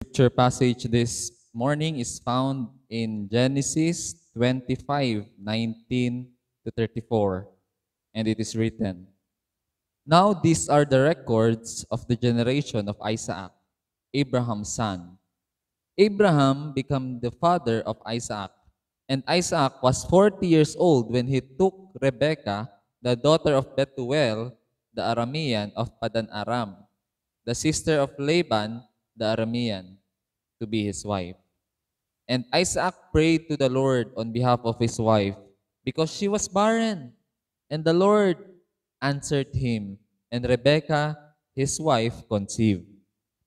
Scripture passage this morning is found in Genesis 25:19 to 34, and it is written, Now these are the records of the generation of Isaac, Abraham's son. Abraham became the father of Isaac, and Isaac was 40 years old when he took Rebekah, the daughter of Bethuel, the Aramean of Padan Aram, the sister of Laban, the Aramean, to be his wife. And Isaac prayed to the Lord on behalf of his wife because she was barren. And the Lord answered him, and Rebekah, his wife, conceived.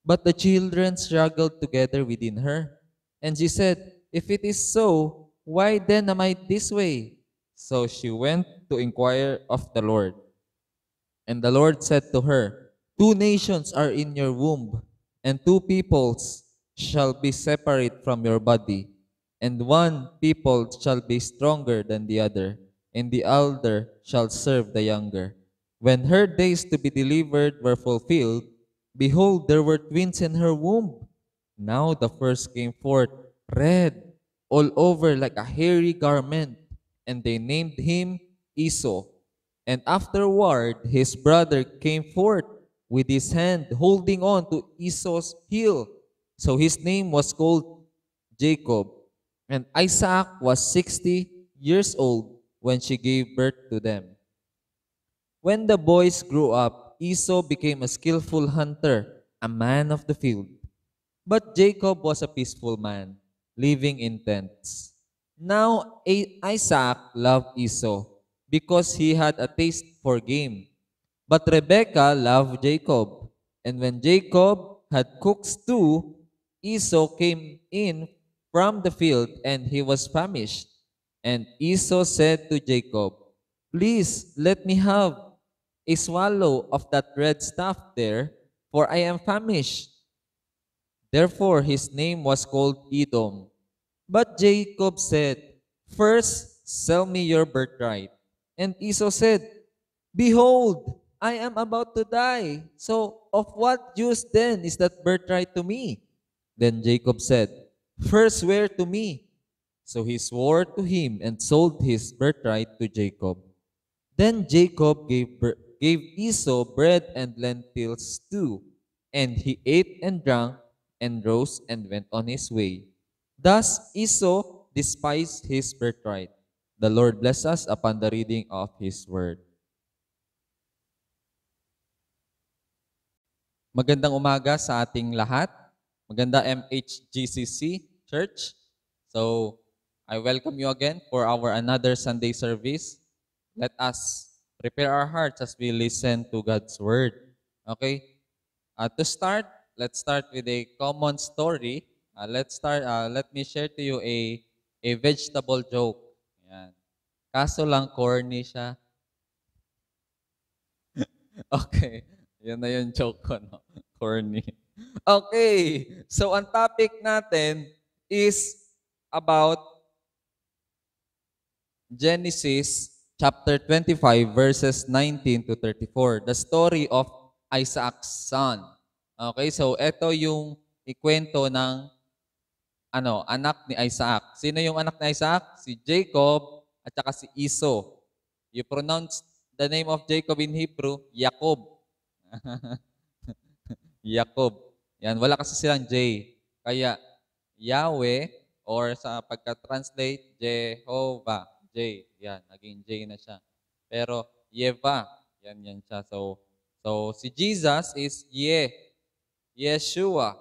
But the children struggled together within her. And she said, If it is so, why then am I this way? So she went to inquire of the Lord. And the Lord said to her, Two nations are in your womb, and two peoples shall be separate from your body, and one people shall be stronger than the other, and the elder shall serve the younger. When her days to be delivered were fulfilled, behold, there were twins in her womb. Now the first came forth red all over like a hairy garment, and they named him Esau. And afterward, his brother came forth with his hand holding on to Esau's heel. So his name was called Jacob. And Isaac was 60 years old when she gave birth to them. When the boys grew up, Esau became a skillful hunter, a man of the field. But Jacob was a peaceful man, living in tents. Now Isaac loved Esau because he had a taste for game. But Rebekah loved Jacob. And when Jacob had cooked stew, Esau came in from the field and he was famished. And Esau said to Jacob, Please let me have a swallow of that red stuff there, for I am famished. Therefore his name was called Edom. But Jacob said, First sell me your birthright. And Esau said, Behold, I am about to die. So of what use then is that birthright to me? Then Jacob said, First swear to me. So he swore to him and sold his birthright to Jacob. Then Jacob gave Esau bread and lentils stew, and he ate and drank and rose and went on his way. Thus Esau despised his birthright. The Lord bless us upon the reading of his word. Magandang umaga sa ating lahat. Maganda MHGCC Church. So, I welcome you again for our another Sunday service. Let us prepare our hearts as we listen to God's word. Okay? To start, let's start with a common story. Let me share to you a vegetable joke. Yan. Kaso lang corny siya. Okay. Yan na yung joke ko, no? Corny. Okay. So, ang topic natin is about Genesis chapter 25 verses 19 to 34. The story of Isaac's son. Okay, so ito yung ikwento ng anak ni Isaac. Sino yung anak ni Isaac? Si Jacob at saka si Esau. You pronounce the name of Jacob in Hebrew, Jacob. Jacob. Yan, wala kasi silang J. Kaya Yahweh or sa pagka-translate, Jehovah. J. Yan, naging J na siya. Pero Yeva, yan siya. So si Jesus is Yeshua.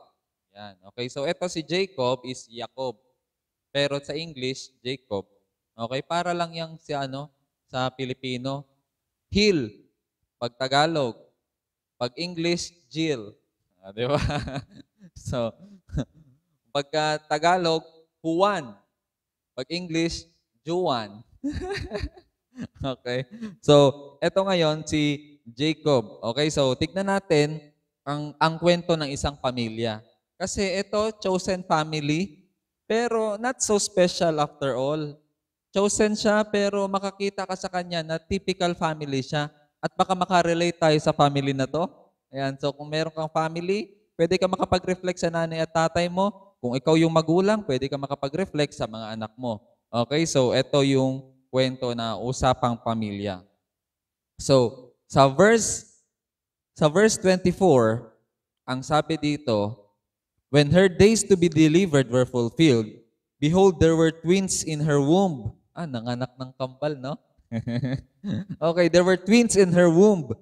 Yan. Okay, so ito si Jacob is Jacob. Pero sa English, Jacob. Okay, para lang yang sa Pilipino, Hill. Pag Tagalog. Pag English, Jill. Di ba? So, pagka Tagalog, Juan. Pag English, Juan. Okay. So, eto ngayon si Jacob. Okay, so tignan natin ang kwento ng isang pamilya. Kasi ito, chosen family, pero not so special after all. Chosen siya, pero makakita ka sa kanya na typical family siya. At baka makarelate tayo sa family na to. Ayan, so kung meron kang family, pwede ka makapag-reflect sa nanay at tatay mo. Kung ikaw yung magulang, pwede ka makapag-reflect sa mga anak mo. Okay, so ito yung kwento na usapang pamilya. So, sa verse 24, ang sabi dito, when her days to be delivered were fulfilled, behold, there were twins in her womb. Nanganak ng kambal, no? Okay, there were twins in her womb.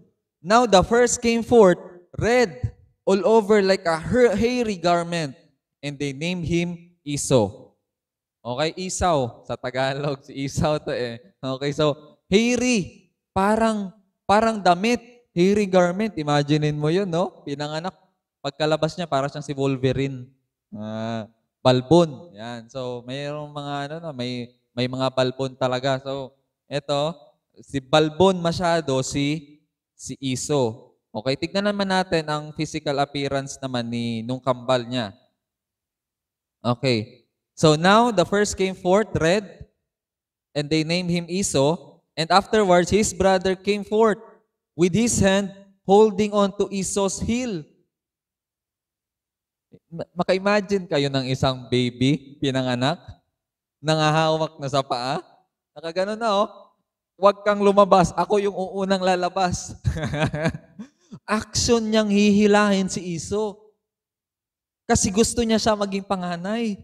Now the first came forth, red, all over like a hairy garment, and they named him Esau. Okay, Esau sa Tagalog, si Esau to eh. Okay, so hairy, parang damit, hairy garment. Imaginein mo 'yun, no? Pinanganak pagkalabas niya para siyang si Wolverine. Balbon. Yan. So, mayroong mga may mga balbon talaga. So, eto, si balbon masyado si Iso. Okay, tignan naman natin ang physical appearance naman nung kambal niya. Okay. So now the first came forth red, and they named him Esau, and afterwards his brother came forth with his hand holding on to Esau's heel. Maka-imagine kayo ng isang baby, pinanganak, nangahawak na sa paa. Nakaganon na oh. Huwag kang lumabas, ako yung uunang lalabas. Action niyang hihilahin si Esau. Kasi gusto niya siya maging panganay.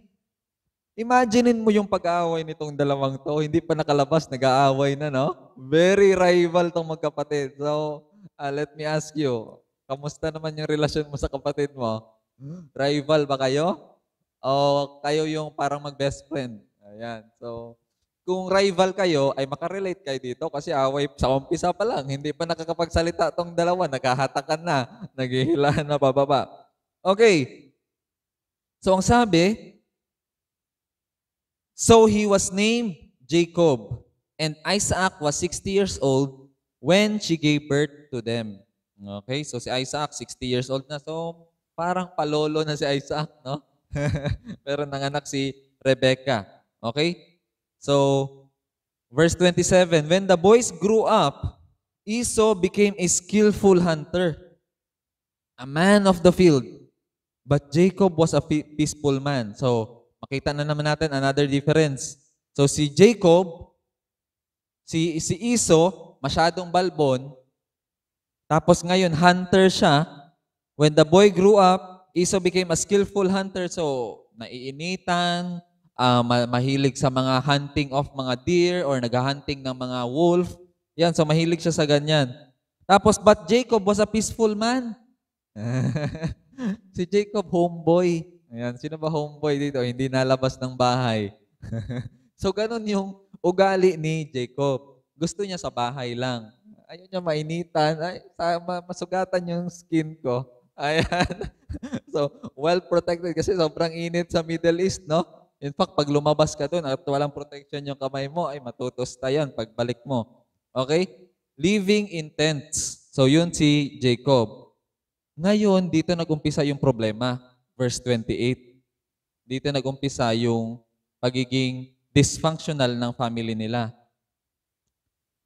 Imaginein mo yung pag-aaway nitong dalawang to, hindi pa nakalabas, nag-aaway na, no? Very rival tong magkapatid. So, let me ask you, kamusta naman yung relasyon mo sa kapatid mo? Rival ba kayo? O kayo yung parang mag-best friend? Ayan. So, kung rival kayo, ay makarelate kayo dito kasi away sa umpisa pa lang. Hindi pa nakakapagsalita tong dalawa, nagkahatakan na, naghihilahan na pababa. Okay. So, ang sabi, so he was named Jacob, and Isaac was 60 years old when she gave birth to them. Okay, so si Isaac, 60 years old na. So, parang palolo na si Isaac, no? Pero nanganak si Rebecca. Okay? So, verse 27, when the boys grew up, Esau became a skillful hunter, a man of the field. But Jacob was a peaceful man. So, makita na naman natin another difference. So si Jacob, si Esau, masyadong balbon. Tapos ngayon, hunter siya. When the boy grew up, Esau became a skillful hunter. So, naiinitan, mahilig sa mga hunting of mga deer or naghahunting ng mga wolf. Yan, so mahilig siya sa ganyan. Tapos, but Jacob was a peaceful man. Si Jacob, homeboy. Ayan, sino ba homeboy dito? Hindi nalabas ng bahay. So, ganun yung ugali ni Jacob. Gusto niya sa bahay lang. Ayaw niya mainitan. Ay, masugatan yung skin ko. Ayan. So, well protected kasi sobrang init sa Middle East, no? In fact, pag lumabas ka doon at walang protection yung kamay mo, ay matutusta yan pagbalik mo. Okay? Living in tents. So, yun si Jacob. Ngayon, dito nag-umpisa yung problema. Verse 28. Dito nag-umpisa yung pagiging dysfunctional ng family nila.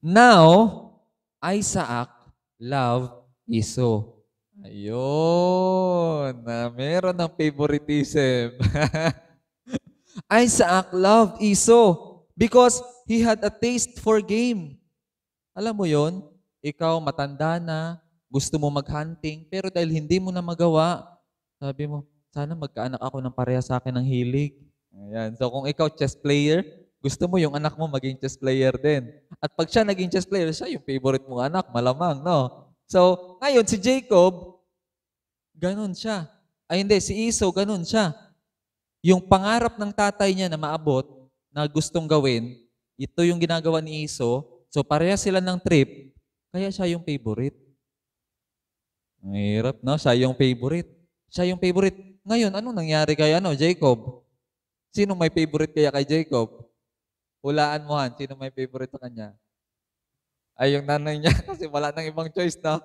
Now, Isaac loved Esau. Ayun. Meron ng favoritism. Isaac loved Esau because he had a taste for game. Alam mo yon? Ikaw matanda na, gusto mo mag-hunting, pero dahil hindi mo na magawa, sabi mo, sana magkaanak ako ng pareha sa akin ng hilig. Ayan. So kung ikaw chess player, gusto mo yung anak mo maging chess player din. At pag siya naging chess player, siya yung favorite mong anak, malamang, no? So, ngayon si Jacob, ganun siya. Ay hindi, si Esau, ganun siya. Yung pangarap ng tatay niya na maabot, na gustong gawin, ito yung ginagawa ni Esau. So pareha sila ng trip, kaya siya yung favorite. Ang hirap, no? Siya yung favorite. Siya yung favorite. Ngayon, anong nangyari kay Jacob? Sino may favorite kaya kay Jacob? Hulaan mo, Han. Sino may favorite sa kanya? Ay, yung nanay niya kasi wala nang ibang choice, no?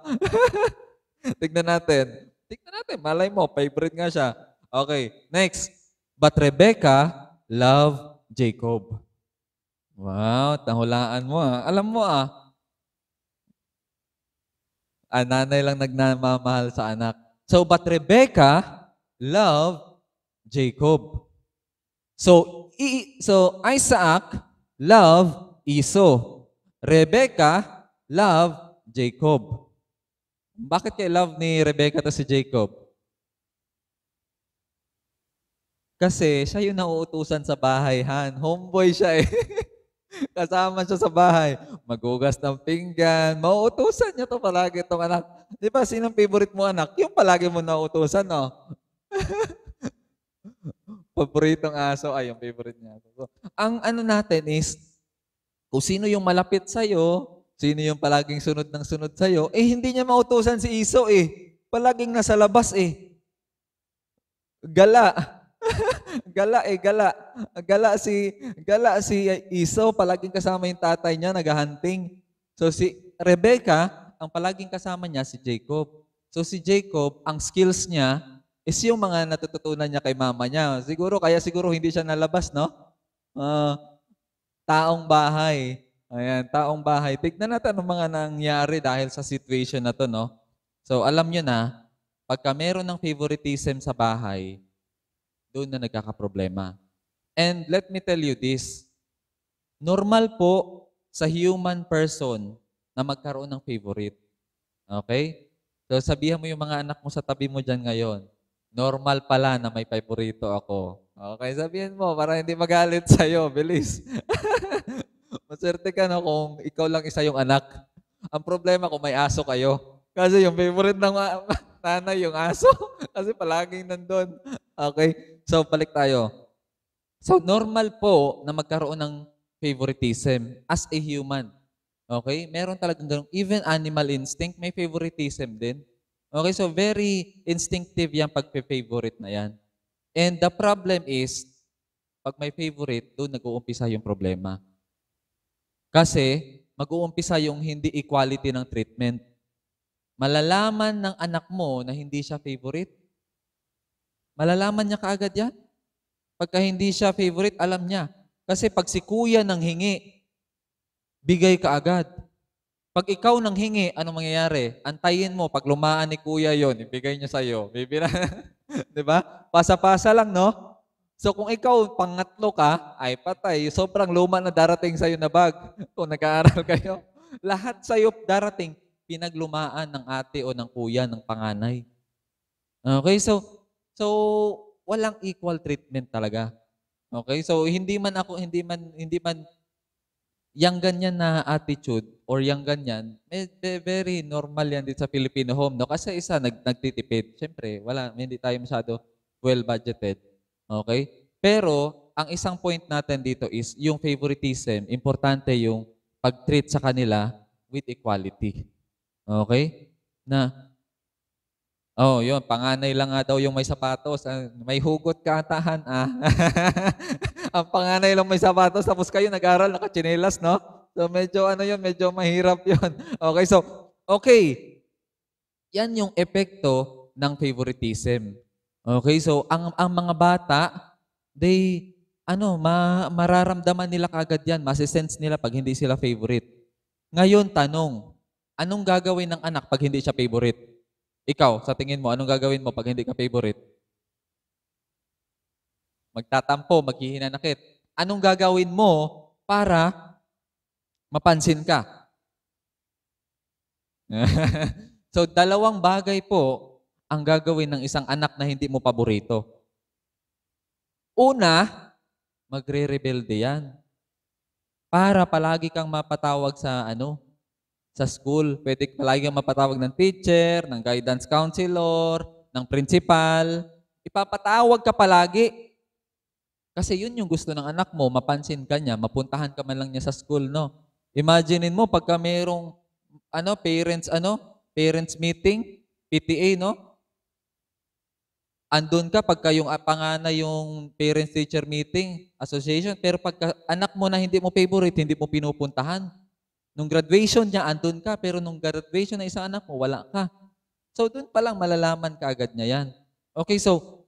Tignan natin. Malay mo, favorite nga siya. Okay, next. But Rebecca loved Jacob. Wow, nahulaan mo Alam mo nanay lang nagmamahal sa anak. So, but Rebecca loved Jacob. So Isaac loved Esau. Rebecca loved Jacob. Bakit kaya love ni Rebecca to si Jacob? Kasi siya yung nauutusan sa bahay, Han. Homeboy siya eh. Kasama siya sa bahay. Magugas ng pinggan. Mauutusan niya to palagi itong anak. Di ba, sinong favorite mo anak? Yung palagi mo nauutusan, no? Paboritong aso ay yung favorite niya. So, ang ano natin is, kung sino yung malapit sa'yo, sino yung palaging sunod ng sunod sa'yo, eh hindi niya mautusan si Esau eh. Palaging nasa labas eh. Gala. Gala eh, gala. Gala si Esau, palaging kasama yung tatay niya, naghahunting. So si Rebecca, ang palaging kasama niya si Jacob. So si Jacob, ang skills niya is yung mga natututunan niya kay mama niya. Siguro hindi siya nalabas, no? Taong bahay. Ayan, taong bahay. Tignan natin ang mga nangyari dahil sa situation na to, no? So alam niyo na, pagka meron ng favoritism sa bahay, doon na nagkakaproblema. And let me tell you this, normal po sa human person na magkaroon ng favorite. Okay? So sabihan mo yung mga anak mo sa tabi mo dyan ngayon, normal pala na may favorito ako. Okay, sabihin mo para hindi magalit sa'yo. Bilis. Maswerte ka no kung ikaw lang isa yung anak. Ang problema kung may aso kayo. Kasi yung favorite ng nanay yung aso. Kasi palaging nandun. Okay? So, balik tayo. So, normal po na magkaroon ng favoritism as a human. Okay? Meron talagang ganun. Even animal instinct, may favoritism din. Okay? So, very instinctive yung pag-favorite na yan. And the problem is, pag may favorite, doon nag-uumpisa yung problema. Kasi, mag-uumpisa yung hindi equality ng treatment. Malalaman ng anak mo na hindi siya favorite. Malalaman niya kaagad yan. Pagka hindi siya favorite, alam niya. Kasi pag si kuya nang hingi, bigay ka agad. Pag ikaw nang hingi, anong mangyayari? Antayin mo, pag lumaan ni kuya yon, ibigay niya sa'yo. Bibira. Diba? Pasa-pasa lang, no? So kung ikaw, pangatlo ka, ay patay. Sobrang luma na darating sa'yo na bag. Kung nag-aaral kayo. Lahat sa'yo darating, pinaglumaan ng ate o ng kuya, ng panganay. Okay, so walang equal treatment talaga. Okay, so hindi man yang ganyan na attitude or yang ganyan, very normal yan dito sa Filipino home, no? Kasi isa nagtitipid. Siyempre, hindi tayo masyado well budgeted. Okay? Pero ang isang point natin dito is yung favoritism, importante yung pag-treat sa kanila with equality. Okay? Yun, panganay lang nga daw yung may sapatos. May hugot ka atahan, Ang panganay lang may sapatos, tapos kayo nag-aral, nakachinelas, no? So medyo medyo mahirap yun. Okay. Yan yung epekto ng favoritism. Okay, so ang mga bata, mararamdaman nila kagad yan, masisense nila pag hindi sila favorite. Ngayon, tanong, anong gagawin ng anak pag hindi siya favorite? Ikaw, sa tingin mo, anong gagawin mo pag hindi ka favorite? Magtatampo, maghihinanakit. Anong gagawin mo para mapansin ka? So, dalawang bagay po ang gagawin ng isang anak na hindi mo paborito. Una, magre-rebelde yan. Para palagi kang mapatawag sa school. Pwede palagi kang mapatawag ng teacher, ng guidance counselor, ng principal. Ipapatawag ka palagi. Kasi yun yung gusto ng anak mo, mapansin ka niya, mapuntahan ka man lang niya sa school, no? Imaginein mo, pagka mayroong parents meeting, PTA, no? Andun ka pagka yung panganay yung parents-teacher meeting, association, pero pagka anak mo na hindi mo favorite, hindi mo pinupuntahan. Nung graduation niya, andun ka, pero nung graduation ng isang anak mo, wala ka. So, dun pa lang malalaman ka agad niya yan. Okay, so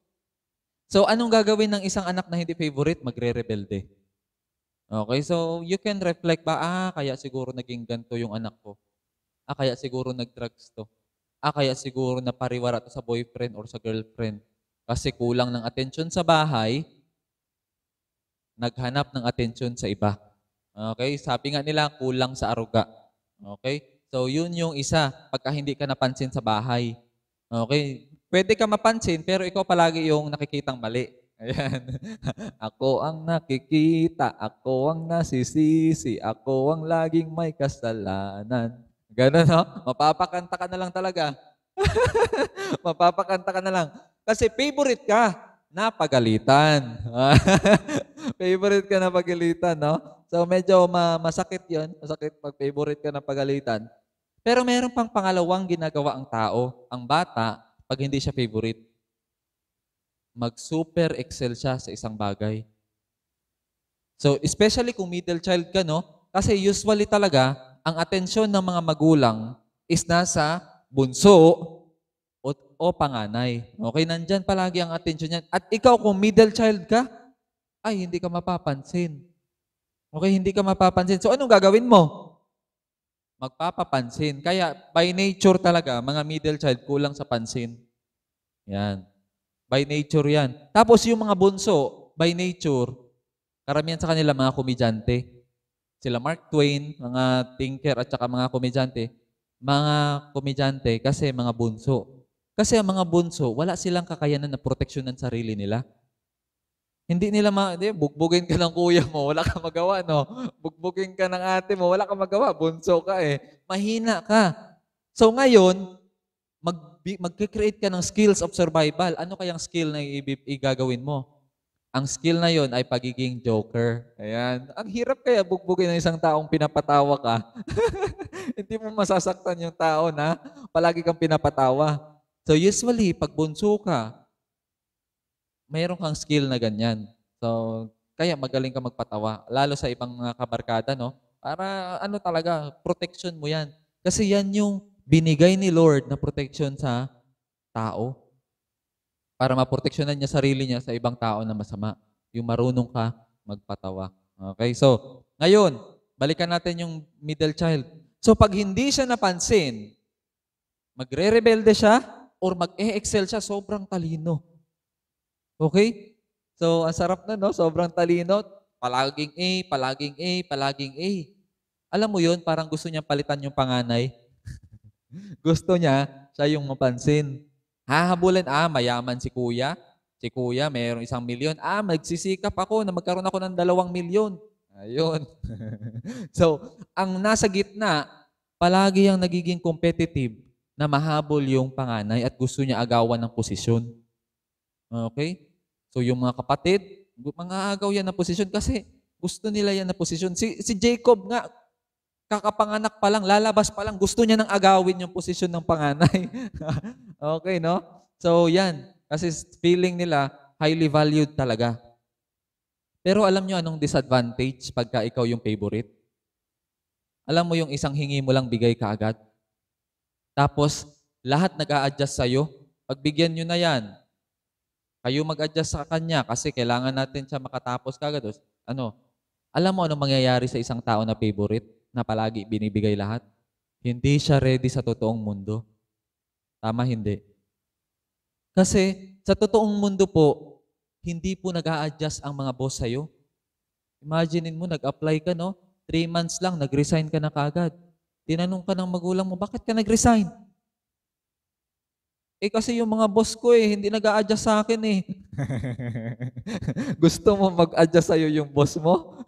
anong gagawin ng isang anak na hindi favorite? Magre-rebelde. Okay, so you can reflect ba, kaya siguro naging ganito yung anak ko. Kaya siguro nag-drugs to. Kaya siguro napariwara to sa boyfriend or sa girlfriend. Kasi kulang ng atensyon sa bahay, naghanap ng atensyon sa iba. Okay? Sabi nga nila, kulang sa aruga. Okay? So, yun yung isa, pagka hindi ka napansin sa bahay. Okay? Pwede ka mapansin, pero ikaw palagi yung nakikitang mali. Ayan. Ako ang nakikita, ako ang nasisisi, ako ang laging may kasalanan. Ganun, no? Mapapakanta ka na lang talaga. Mapapakanta ka na lang. Kasi favorite ka, napagalitan. Favorite ka na pagalitan, no? So medyo masakit yon, masakit pag favorite ka na pagalitan. Pero meron pang pangalawang ginagawa ang tao, ang bata, pag hindi siya favorite. Mag-super excel siya sa isang bagay. So especially kung middle child ka, no? Kasi usually talaga, ang atensyon ng mga magulang is nasa bunso o panganay. Okay, nandyan palagi ang atensyon niyan. At ikaw kung middle child ka, ay hindi ka mapapansin. Okay, hindi ka mapapansin. So anong gagawin mo? Magpapapansin. Kaya by nature talaga, mga middle child kulang sa pansin. Yan. By nature yan. Tapos yung mga bunso, by nature, karamihan sa kanila mga komedyante. Sila Mark Twain, mga thinker at saka mga komedyante kasi mga bunso. Kasi ang mga bunso, wala silang kakayanan na proteksyonan sarili nila. Hindi nila bugbugin ka ng kuya mo, wala kang magawa, no? Bugbugin ka ng ate mo, wala kang magawa, bunso ka eh. Mahina ka. So ngayon, mag-create ka ng skills of survival. Ano kayang skill na igagawin mo? Ang skill na yon ay pagiging joker. Ayan. Ang hirap kaya bugbugin ng isang taong pinapatawa ka. Hindi mo masasaktan yung tao na palagi kang pinapatawa. So usually, pag bunso ka, mayroon kang skill na ganyan. So, kaya magaling ka magpatawa. Lalo sa ibang mga kabarkada, no? Para ano talaga, protection mo yan. Kasi yan yung binigay ni Lord na protection sa tao. Para maproteksyonan niya sarili niya sa ibang tao na masama. Yung marunong ka magpatawa. Okay, so, ngayon, balikan natin yung middle child. So, pag hindi siya napansin, magre-rebelde siya or mag-e-excel siya, sobrang talino. Okay? So, ang sarap na, no? Sobrang talino. Palaging A, palaging A, palaging A. Alam mo yun, parang gusto niya palitan yung panganay. Gusto niya, siya yung mapansin. Hahabulin, mayaman si kuya. Si kuya, mayroong 1,000,000. Magsisikap ako na magkaroon ako ng 2,000,000. Ayun. So, ang nasa gitna, palagi ang nagiging competitive na mahabol yung panganay at gusto niya agawan ng posisyon. Okay? So yung mga kapatid, mga agaw yan na posisyon kasi gusto nila yan na posisyon. Si Jacob nga, kakapanganak pa lang, lalabas pa lang, gusto niya nang agawin yung posisyon ng panganay. Okay, no? So yan, kasi feeling nila highly valued talaga. Pero alam nyo anong disadvantage pagka ikaw yung favorite? Alam mo yung isang hingi mo lang bigay ka agad? Tapos lahat nag-a-adjust sa'yo. Pagbigyan nyo na yan, kayo mag-adjust sa kanya kasi kailangan natin siya makatapos kagad. Alam mo ano mangyayari sa isang tao na favorite na palagi binibigay lahat? Hindi siya ready sa totoong mundo. Tama, hindi. Kasi sa totoong mundo po, hindi po nag-a-adjust ang mga boss sa'yo. Imaginein mo, nag-apply ka, no? 3 months lang, nag-resign ka na kagad. Tinanong ka ng magulang mo, bakit ka nag-resign? Kasi yung mga boss ko hindi nag-a-adjust sa akin eh. Gusto mo mag-adjust sa'yo yung boss mo?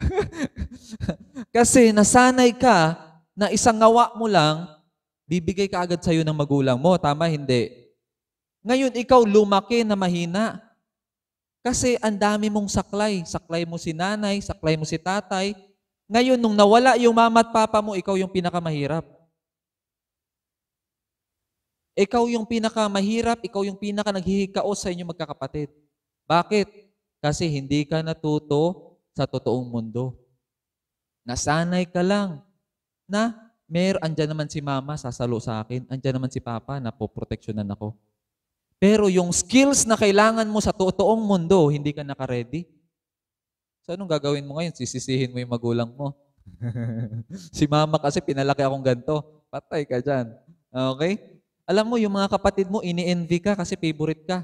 Kasi nasanay ka na isang ngawa mo lang, bibigay ka agad sa'yo ng magulang mo. Tama, hindi? Ngayon, ikaw lumaki na mahina. Kasi ang dami mong saklay. Saklay mo si nanay, saklay mo si tatay. Ngayon, nung nawala yung mama at papa mo, ikaw yung pinakamahirap. Ikaw yung pinakamahirap, ikaw yung pinaka-naghihikaos sa inyong magkakapatid. Bakit? Kasi hindi ka natuto sa totoong mundo. Nasanay ka lang na andyan naman si mama, sasalo sa akin. Andyan naman si papa, napoproteksyonan ako. Pero yung skills na kailangan mo sa totoong mundo, hindi ka naka-ready. So anong gagawin mo ngayon? Sisisihin mo yung magulang mo. Si mama kasi pinalaki akong ganito. Patay ka dyan. Okay? Alam mo, yung mga kapatid mo, ini-envy ka kasi favorite ka.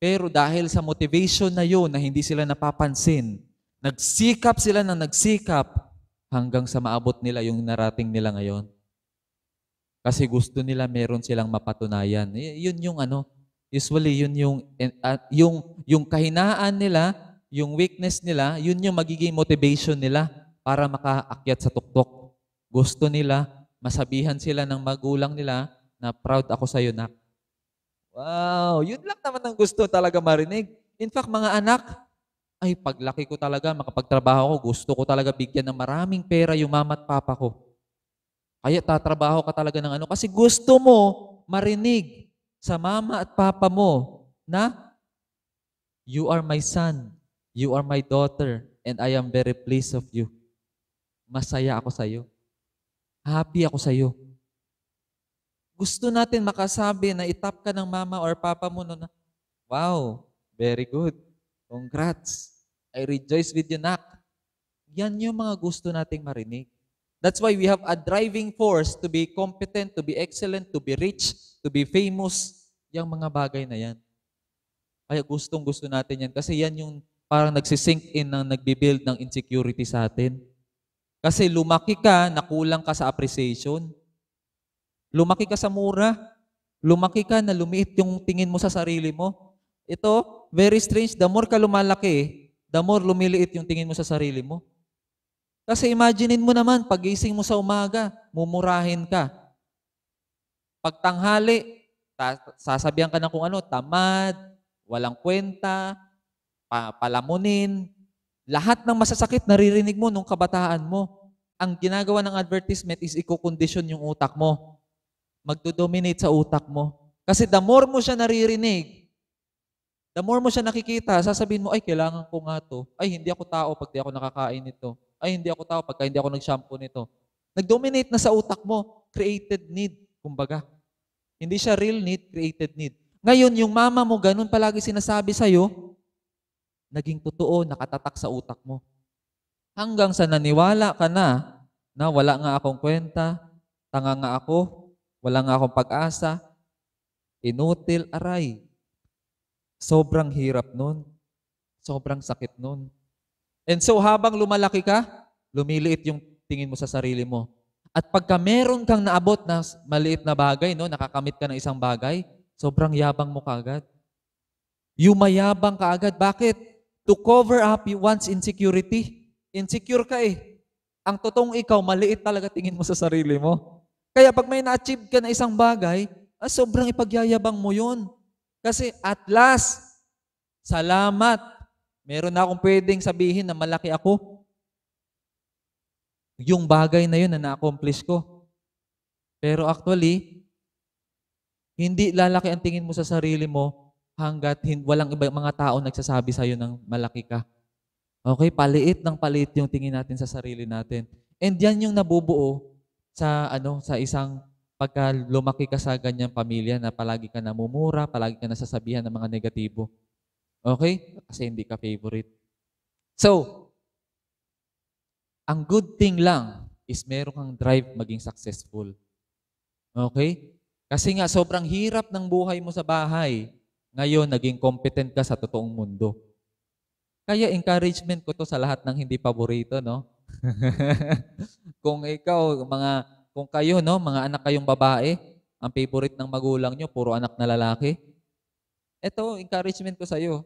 Pero dahil sa motivation na yun na hindi sila napapansin, nagsikap sila ng nagsikap hanggang sa maabot nila yung narating nila ngayon. Kasi gusto nila meron silang mapatunayan. Yun yung ano, usually yun yung kahinaan nila, yung weakness nila, yun yung magiging motivation nila para makaakyat sa tuktok. Gusto nila, masabihan sila ng magulang nila na proud ako sa iyo, nak. Wow, yun lang naman ang gusto talaga marinig. In fact, mga anak, ay paglaki ko talaga, makapagtrabaho ko, gusto ko talaga bigyan ng maraming pera yung mama at papa ko. Kaya tatrabaho ka talaga ng ano, kasi gusto mo marinig sa mama at papa mo na you are my son, you are my daughter, and I am very pleased of you. Masaya ako sa iyo. Happy ako sa iyo. Gusto natin makasabi na itap ka ng mama or papa mo na, wow, very good. Congrats. I rejoice with you, nak. Yan yung mga gusto nating marinig. That's why we have a driving force to be competent, to be excellent, to be rich, to be famous. Yung mga bagay na yan. Kaya gustong-gusto natin yan. Kasi yan yung parang nagsisink in ng nagbibuild ng insecurity sa atin. Kasi lumaki ka, nakulang ka sa appreciation. Lumaki ka sa mura. Lumaki ka na lumiit yung tingin mo sa sarili mo. Ito, very strange. The more ka lumalaki, the more lumiliit yung tingin mo sa sarili mo. Kasi imaginein mo naman, pagising mo sa umaga, mumurahin ka. Pagtanghali, sasabihan ka ng kung ano, tamad, walang kwenta, palamunin. Lahat ng masasakit naririnig mo nung kabataan mo. Ang ginagawa ng advertisement is i-condition yung utak mo. Magdo-dominate sa utak mo. Kasi the more mo siya naririnig, the more mo siya nakikita, sasabihin mo, ay, kailangan ko nga to. Ay, hindi ako tao pag di ako nakakain nito. Ay, hindi ako tao pagka hindi ako nag-shampoo nito. Nag-dominate na sa utak mo. Created need, kumbaga. Hindi siya real need, created need. Ngayon, yung mama mo, ganun palagi sinasabi sa'yo, naging totoo, nakatatak sa utak mo. Hanggang sa naniwala ka na wala nga akong kwenta, tanga nga ako, wala nga akong pag-asa, inutil, aray. Sobrang hirap nun. Sobrang sakit nun. And so habang lumalaki ka, lumiliit yung tingin mo sa sarili mo. At pagka meron kang naabot na maliit na bagay, no, nakakamit ka ng isang bagay, sobrang yabang mo kaagad. Yumayabang ka agad. Bakit? To cover up one's insecurity. Insecure ka eh. Ang totoong ikaw, maliit talaga tingin mo sa sarili mo. Kaya pag may na-achieve ka na isang bagay, sobrang ipagyayabang mo yun. Kasi at last, salamat. Meron na akong pwedeng sabihin na malaki ako. Yung bagay na yun na na-accomplish ko. Pero actually, hindi lalaki ang tingin mo sa sarili mo hanggat walang ibang mga tao nagsasabi sa'yo ng malaki ka. Okay? Paliit ng paliit yung tingin natin sa sarili natin. And yan yung nabubuo sa isang pagka lumaki ka sa ganyang pamilya na palagi ka namumura, palagi ka nasasabihan ng mga negatibo. Okay? Kasi hindi ka favorite. So, ang good thing lang is meron kang drive maging successful. Okay? Kasi nga, sobrang hirap ng buhay mo sa bahay. Ngayon, naging competent ka sa totoong mundo. Kaya encouragement ko to sa lahat ng hindi paborito, no? Kung kung kayo, no, mga anak kayong babae, ang favorite ng magulang nyo, puro anak na lalaki. Ito, encouragement ko sa'yo.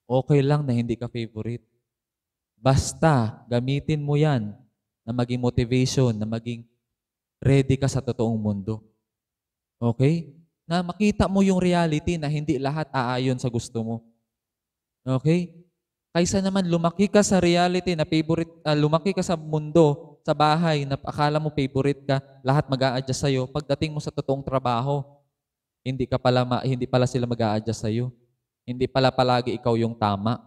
Okay lang na hindi ka favorite. Basta, gamitin mo yan na maging motivation, na maging ready ka sa totoong mundo. Okay? Na makita mo yung reality na hindi lahat aayon sa gusto mo. Okay? Kaysa naman lumaki ka sa reality na lumaki ka sa mundo, sa bahay na akala mo favorite ka, lahat mag-a-adjust sa'yo. Pagdating mo sa totoong trabaho, hindi pala sila mag-a-adjust sa'yo. Hindi pala palagi ikaw yung tama.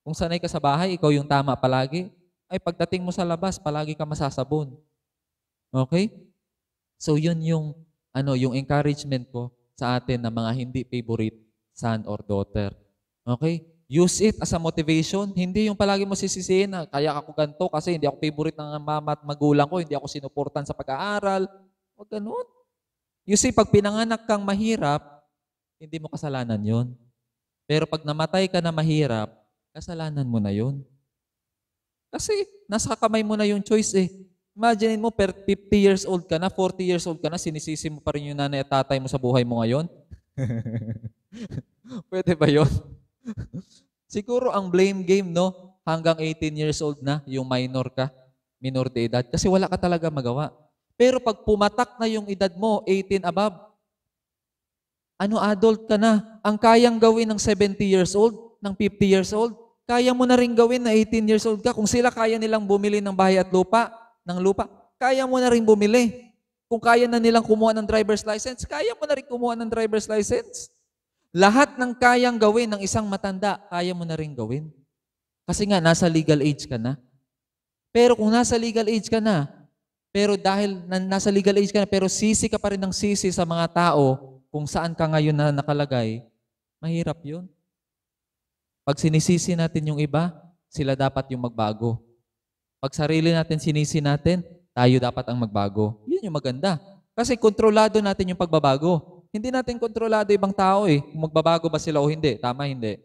Kung sanay ka sa bahay, ikaw yung tama palagi, ay pagdating mo sa labas, palagi ka masasabon. Okay? So yun yung encouragement ko sa atin na mga hindi favorite son or daughter. Okay? Use it as a motivation. Hindi yung palagi mo sisisihin na kaya ako ganito kasi hindi ako favorite ng mama at magulang ko, hindi ako sinuportan sa pag-aaral. Huwag ganun. You see, pag pinanganak kang mahirap, hindi mo kasalanan yun. Pero pag namatay ka na mahirap, kasalanan mo na yun. Kasi nasa kamay mo na yung choice eh. Imagine mo, 50 years old ka na, 40 years old ka na, sinisisi mo pa rin yung nanay at tatay mo sa buhay mo ngayon? Pwede ba yun? Siguro ang blame game, no? Hanggang 18 years old na, yung minor de edad. Kasi wala ka talaga magawa. Pero pag pumatak na yung edad mo, 18 above, adult ka na. Ang kayang gawin ng 70 years old, ng 50 years old, kaya mo na rin gawin na 18 years old ka. Kung sila kaya nilang bumili ng bahay at lupa, kaya mo na rin bumili. Kung kaya na nilang kumuha ng driver's license, kaya mo na rin kumuha ng driver's license. Lahat ng kayang gawin ng isang matanda, kaya mo na rin gawin. Kasi nga, nasa legal age ka na. Pero kung nasa legal age ka na, pero dahil nasa legal age ka na, pero sisi ka pa rin ng sisi sa mga tao kung saan ka ngayon na nakalagay, mahirap yun. Pag sinisisi natin yung iba, sila dapat yung magbago. Pag sarili natin sinisi natin, tayo dapat ang magbago. Yun yung maganda. Kasi kontrolado natin yung pagbabago. Hindi natin kontrolado ibang tao eh. Kung magbabago ba sila o hindi. Tama, hindi.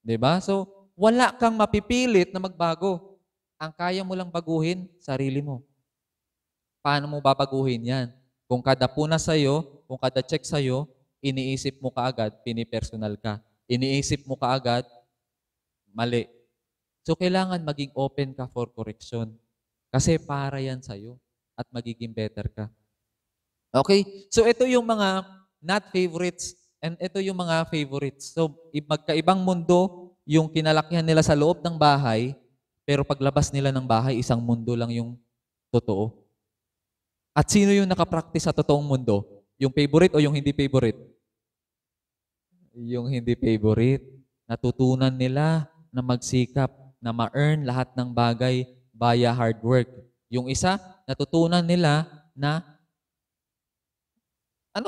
Diba? So, wala kang mapipilit na magbago. Ang kaya mo lang baguhin, sarili mo. Paano mo babaguhin yan? Kung kada puna sa'yo, kung kada check sa'yo, iniisip mo kaagad, pinipersonal ka. Iniisip mo kaagad, mali. So, kailangan maging open ka for correction. Kasi para yan sa'yo at magiging better ka. Okay? So, ito yung mga not favorites and ito yung mga favorites. So, magkaibang mundo yung kinalakihan nila sa loob ng bahay, pero paglabas nila ng bahay, isang mundo lang yung totoo. At sino yung nakapractice sa totoong mundo? Yung favorite o yung hindi favorite? Yung hindi favorite. Natutunan nila na magsikap, na ma-earn lahat ng bagay via hard work. Yung isa, natutunan nila na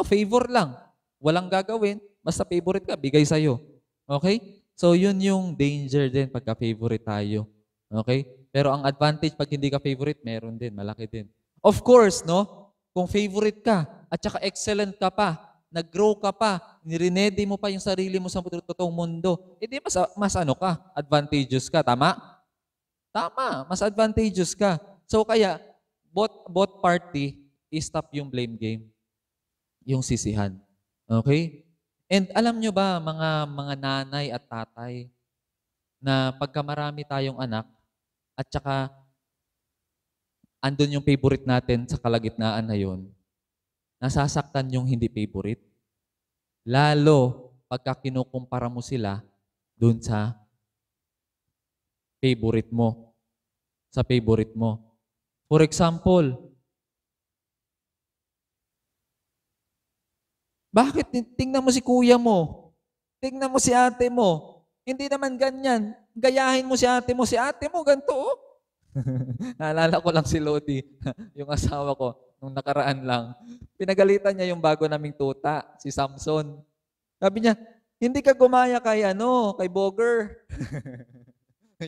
favor lang. Walang gagawin, basta favorite ka, bigay sa'yo. Okay? So, yun yung danger din pagka-favorite tayo. Okay? Pero ang advantage pag hindi ka favorite, meron din, malaki din. Of course, no? Kung favorite ka, at saka excellent ka pa, nag-grow ka pa, nirinedy mo pa yung sarili mo sa totoong mundo, edi mas advantageous ka, tama? Tama, mas advantageous ka. So kaya, both party, stop yung blame game, yung sisihan. Okay? And alam nyo ba, mga nanay at tatay, na pagka marami tayong anak, at saka andun yung favorite natin sa kalagitnaan na yun, nasasaktan yung hindi favorite. Lalo pagka kinukumpara mo sila dun sa favorite mo. Sa favorite mo. For example, bakit tingnan mo si kuya mo? Tingnan mo si ate mo. Hindi naman ganyan. Gayahin mo si ate mo. Si ate mo ganito oh. Naalala ko lang si Lodi, yung asawa ko, nung nakaraan lang. Pinagalitan niya yung bago naming tuta, si Samson. Sabi niya, hindi ka gumaya kay Boger.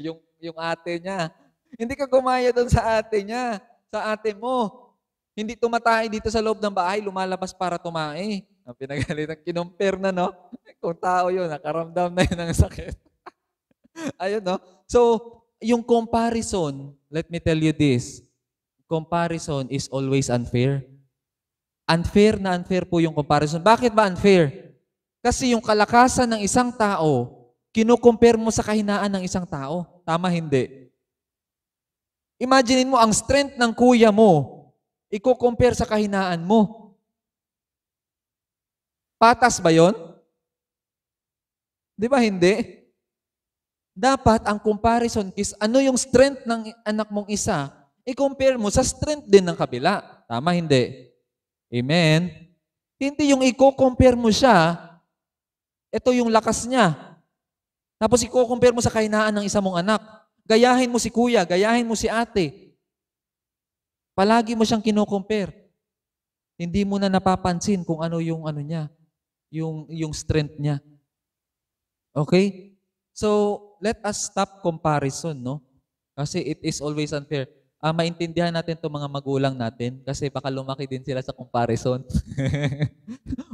yung ate niya. Hindi ka gumaya doon sa ate niya, sa ate mo. Hindi tumatay dito sa loob ng bahay, lumalabas para tumae. Ang pinagalitan, kinumpir na, no? Kung tao yun, nakaramdam na yun ng sakit. Ayun, no? So, yung comparison, let me tell you this, comparison is always unfair. Unfair na unfair po yung comparison. Bakit ba unfair? Kasi yung kalakasan ng isang tao, kinukompare mo sa kahinaan ng isang tao. Tama, hindi? Imaginin mo, ang strength ng kuya mo, i-compare sa kahinaan mo. Patas ba yon? Di ba hindi? Dapat ang comparison is ano yung strength ng anak mong isa, i-compare mo sa strength din ng kabila. Tama, hindi? Amen? Hindi yung i-compare mo siya, ito yung lakas niya. Tapos i-compare mo sa kahinaan ng isa mong anak. Gayahin mo si kuya, gayahin mo si ate. Palagi mo siyang kino-compare. Hindi mo na napapansin kung ano yung niya, yung strength niya. Okay? So, let us stop comparison, no? Kasi it is always unfair. maintindihan natin 'tong mga magulang natin kasi baka lumaki din sila sa comparison.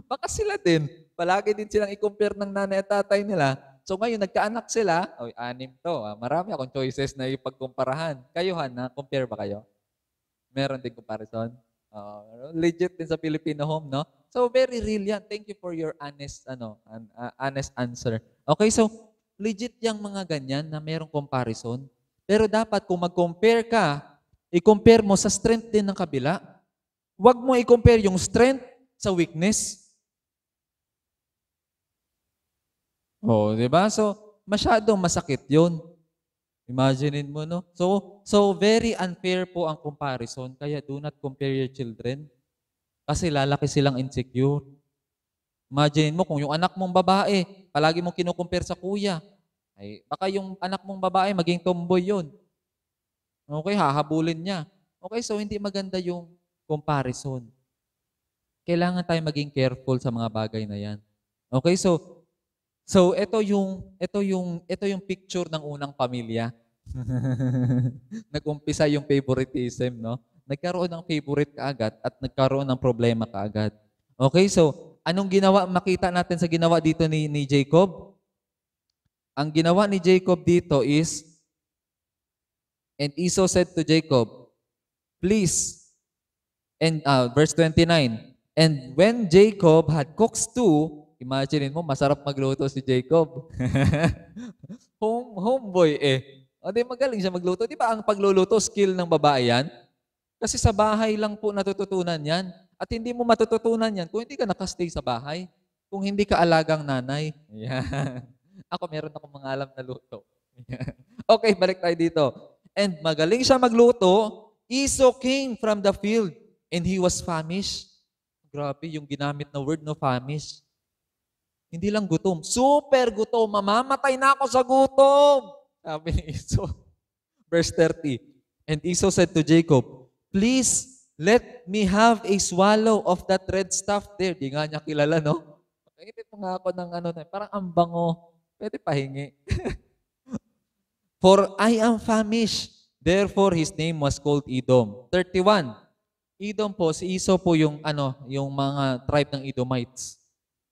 Baka sila din, palagi din silang i-compare ng nanay at tatay nila. So ngayon nagkaanak sila, oy 6 'to, marami akong choices na ipagkumparahan. Kayo, Han, na-compare ba kayo? Meron din comparison? Legit din sa Filipino home, no? So very real yan. Thank you for your honest honest answer. Okay, so legit yang mga ganyan na merong comparison. Pero dapat kung mag-compare ka, i-compare mo sa strength din ng kabila. Huwag mo i-compare yung strength sa weakness. Oh, 'di ba? So masyadong masakit 'yon. Imaginein mo, no? So very unfair po ang comparison. Kaya do not compare your children. Kasi lalaki silang insecure. Imagine mo kung yung anak mong babae, palagi mong kinukumpare sa kuya. Ay, baka yung anak mong babae maging tomboy yun. Okay, hahabulin niya. Okay, so hindi maganda yung comparison. Kailangan tayo maging careful sa mga bagay na yan. Okay, so ito yung picture ng unang pamilya. Nag-umpisa yung favoritism, no? Nagkaroon ng favorite kaagad at nagkaroon ng problema kaagad. Okay, so anong ginawa? Makita natin sa ginawa dito ni Jacob. Ang ginawa ni Jacob dito is, and Esau said to Jacob, please, and verse 29, and when Jacob had cooked stew, imagine mo, masarap magluto si Jacob. Homeboy eh. O di magaling siya magluto. Di ba ang pagluluto, skill ng babae yan? Kasi sa bahay lang po natututunan yan. At hindi mo matututunan yan kung hindi ka nakastay sa bahay. Kung hindi ka alagang nanay. Yan. Ako meron akong mga alam na luto. Okay, balik tayo dito. And magaling siya magluto. Esau came from the field and he was famished. Grabe yung ginamit na word, no, famished. Hindi lang gutom. Super gutom. Mamamatay na ako sa gutom. Sabi ni Esau. Verse 30. And Esau said to Jacob, please, let me have a swallow of that red stuff there. Di nga niya kilala, no? Pakingit mo nga ako ng parang ang bango. Pwede pahingi. For I am famished. Therefore, his name was called Edom. 31. Edom po, si Esau po yung mga tribe ng Edomites.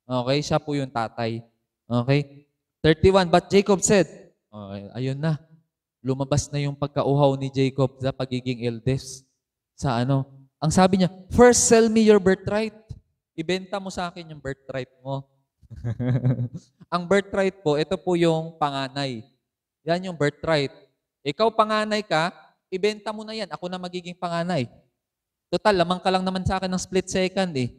Okay? Siya po yung tatay. Okay? 31. But Jacob said, ayun na. Lumabas na yung pagkauhaw ni Jacob sa pagiging eldest. Ang sabi niya, first sell me your birthright. Ibenta mo sa akin yung birthright mo. Ang birthright po, ito po yung panganay. Yan yung birthright. Ikaw panganay ka, ibenta mo na yan. Ako na magiging panganay. Total, lamang ka lang naman sa akin ng split second eh.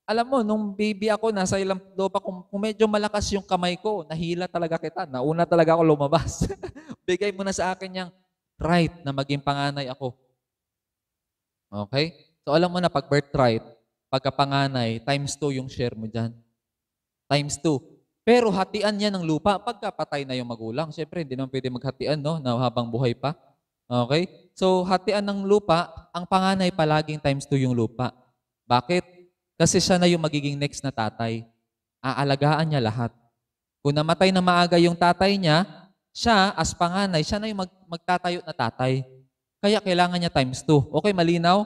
Alam mo, nung baby ako, nasa ilang lupa, kung medyo malakas yung kamay ko, nahila talaga kita. Nauna talaga ako lumabas. Bigay mo na sa akin yung right na maging panganay ako. Okay? So alam mo na, pag birthright, pagkapanganay, times 2 yung share mo dyan. Times 2. Pero hatian niya ng lupa pagkapatay na yung magulang. Siyempre, hindi naman pwede maghatian, no? Na habang buhay pa. Okay? So, hatian ng lupa, ang panganay palaging times 2 yung lupa. Bakit? Kasi siya na yung magiging next na tatay. Aalagaan niya lahat. Kung namatay na maaga yung tatay niya, siya, as panganay, siya na yung magtatayo na tatay. Kaya kailangan niya times 2. Okay, malinaw?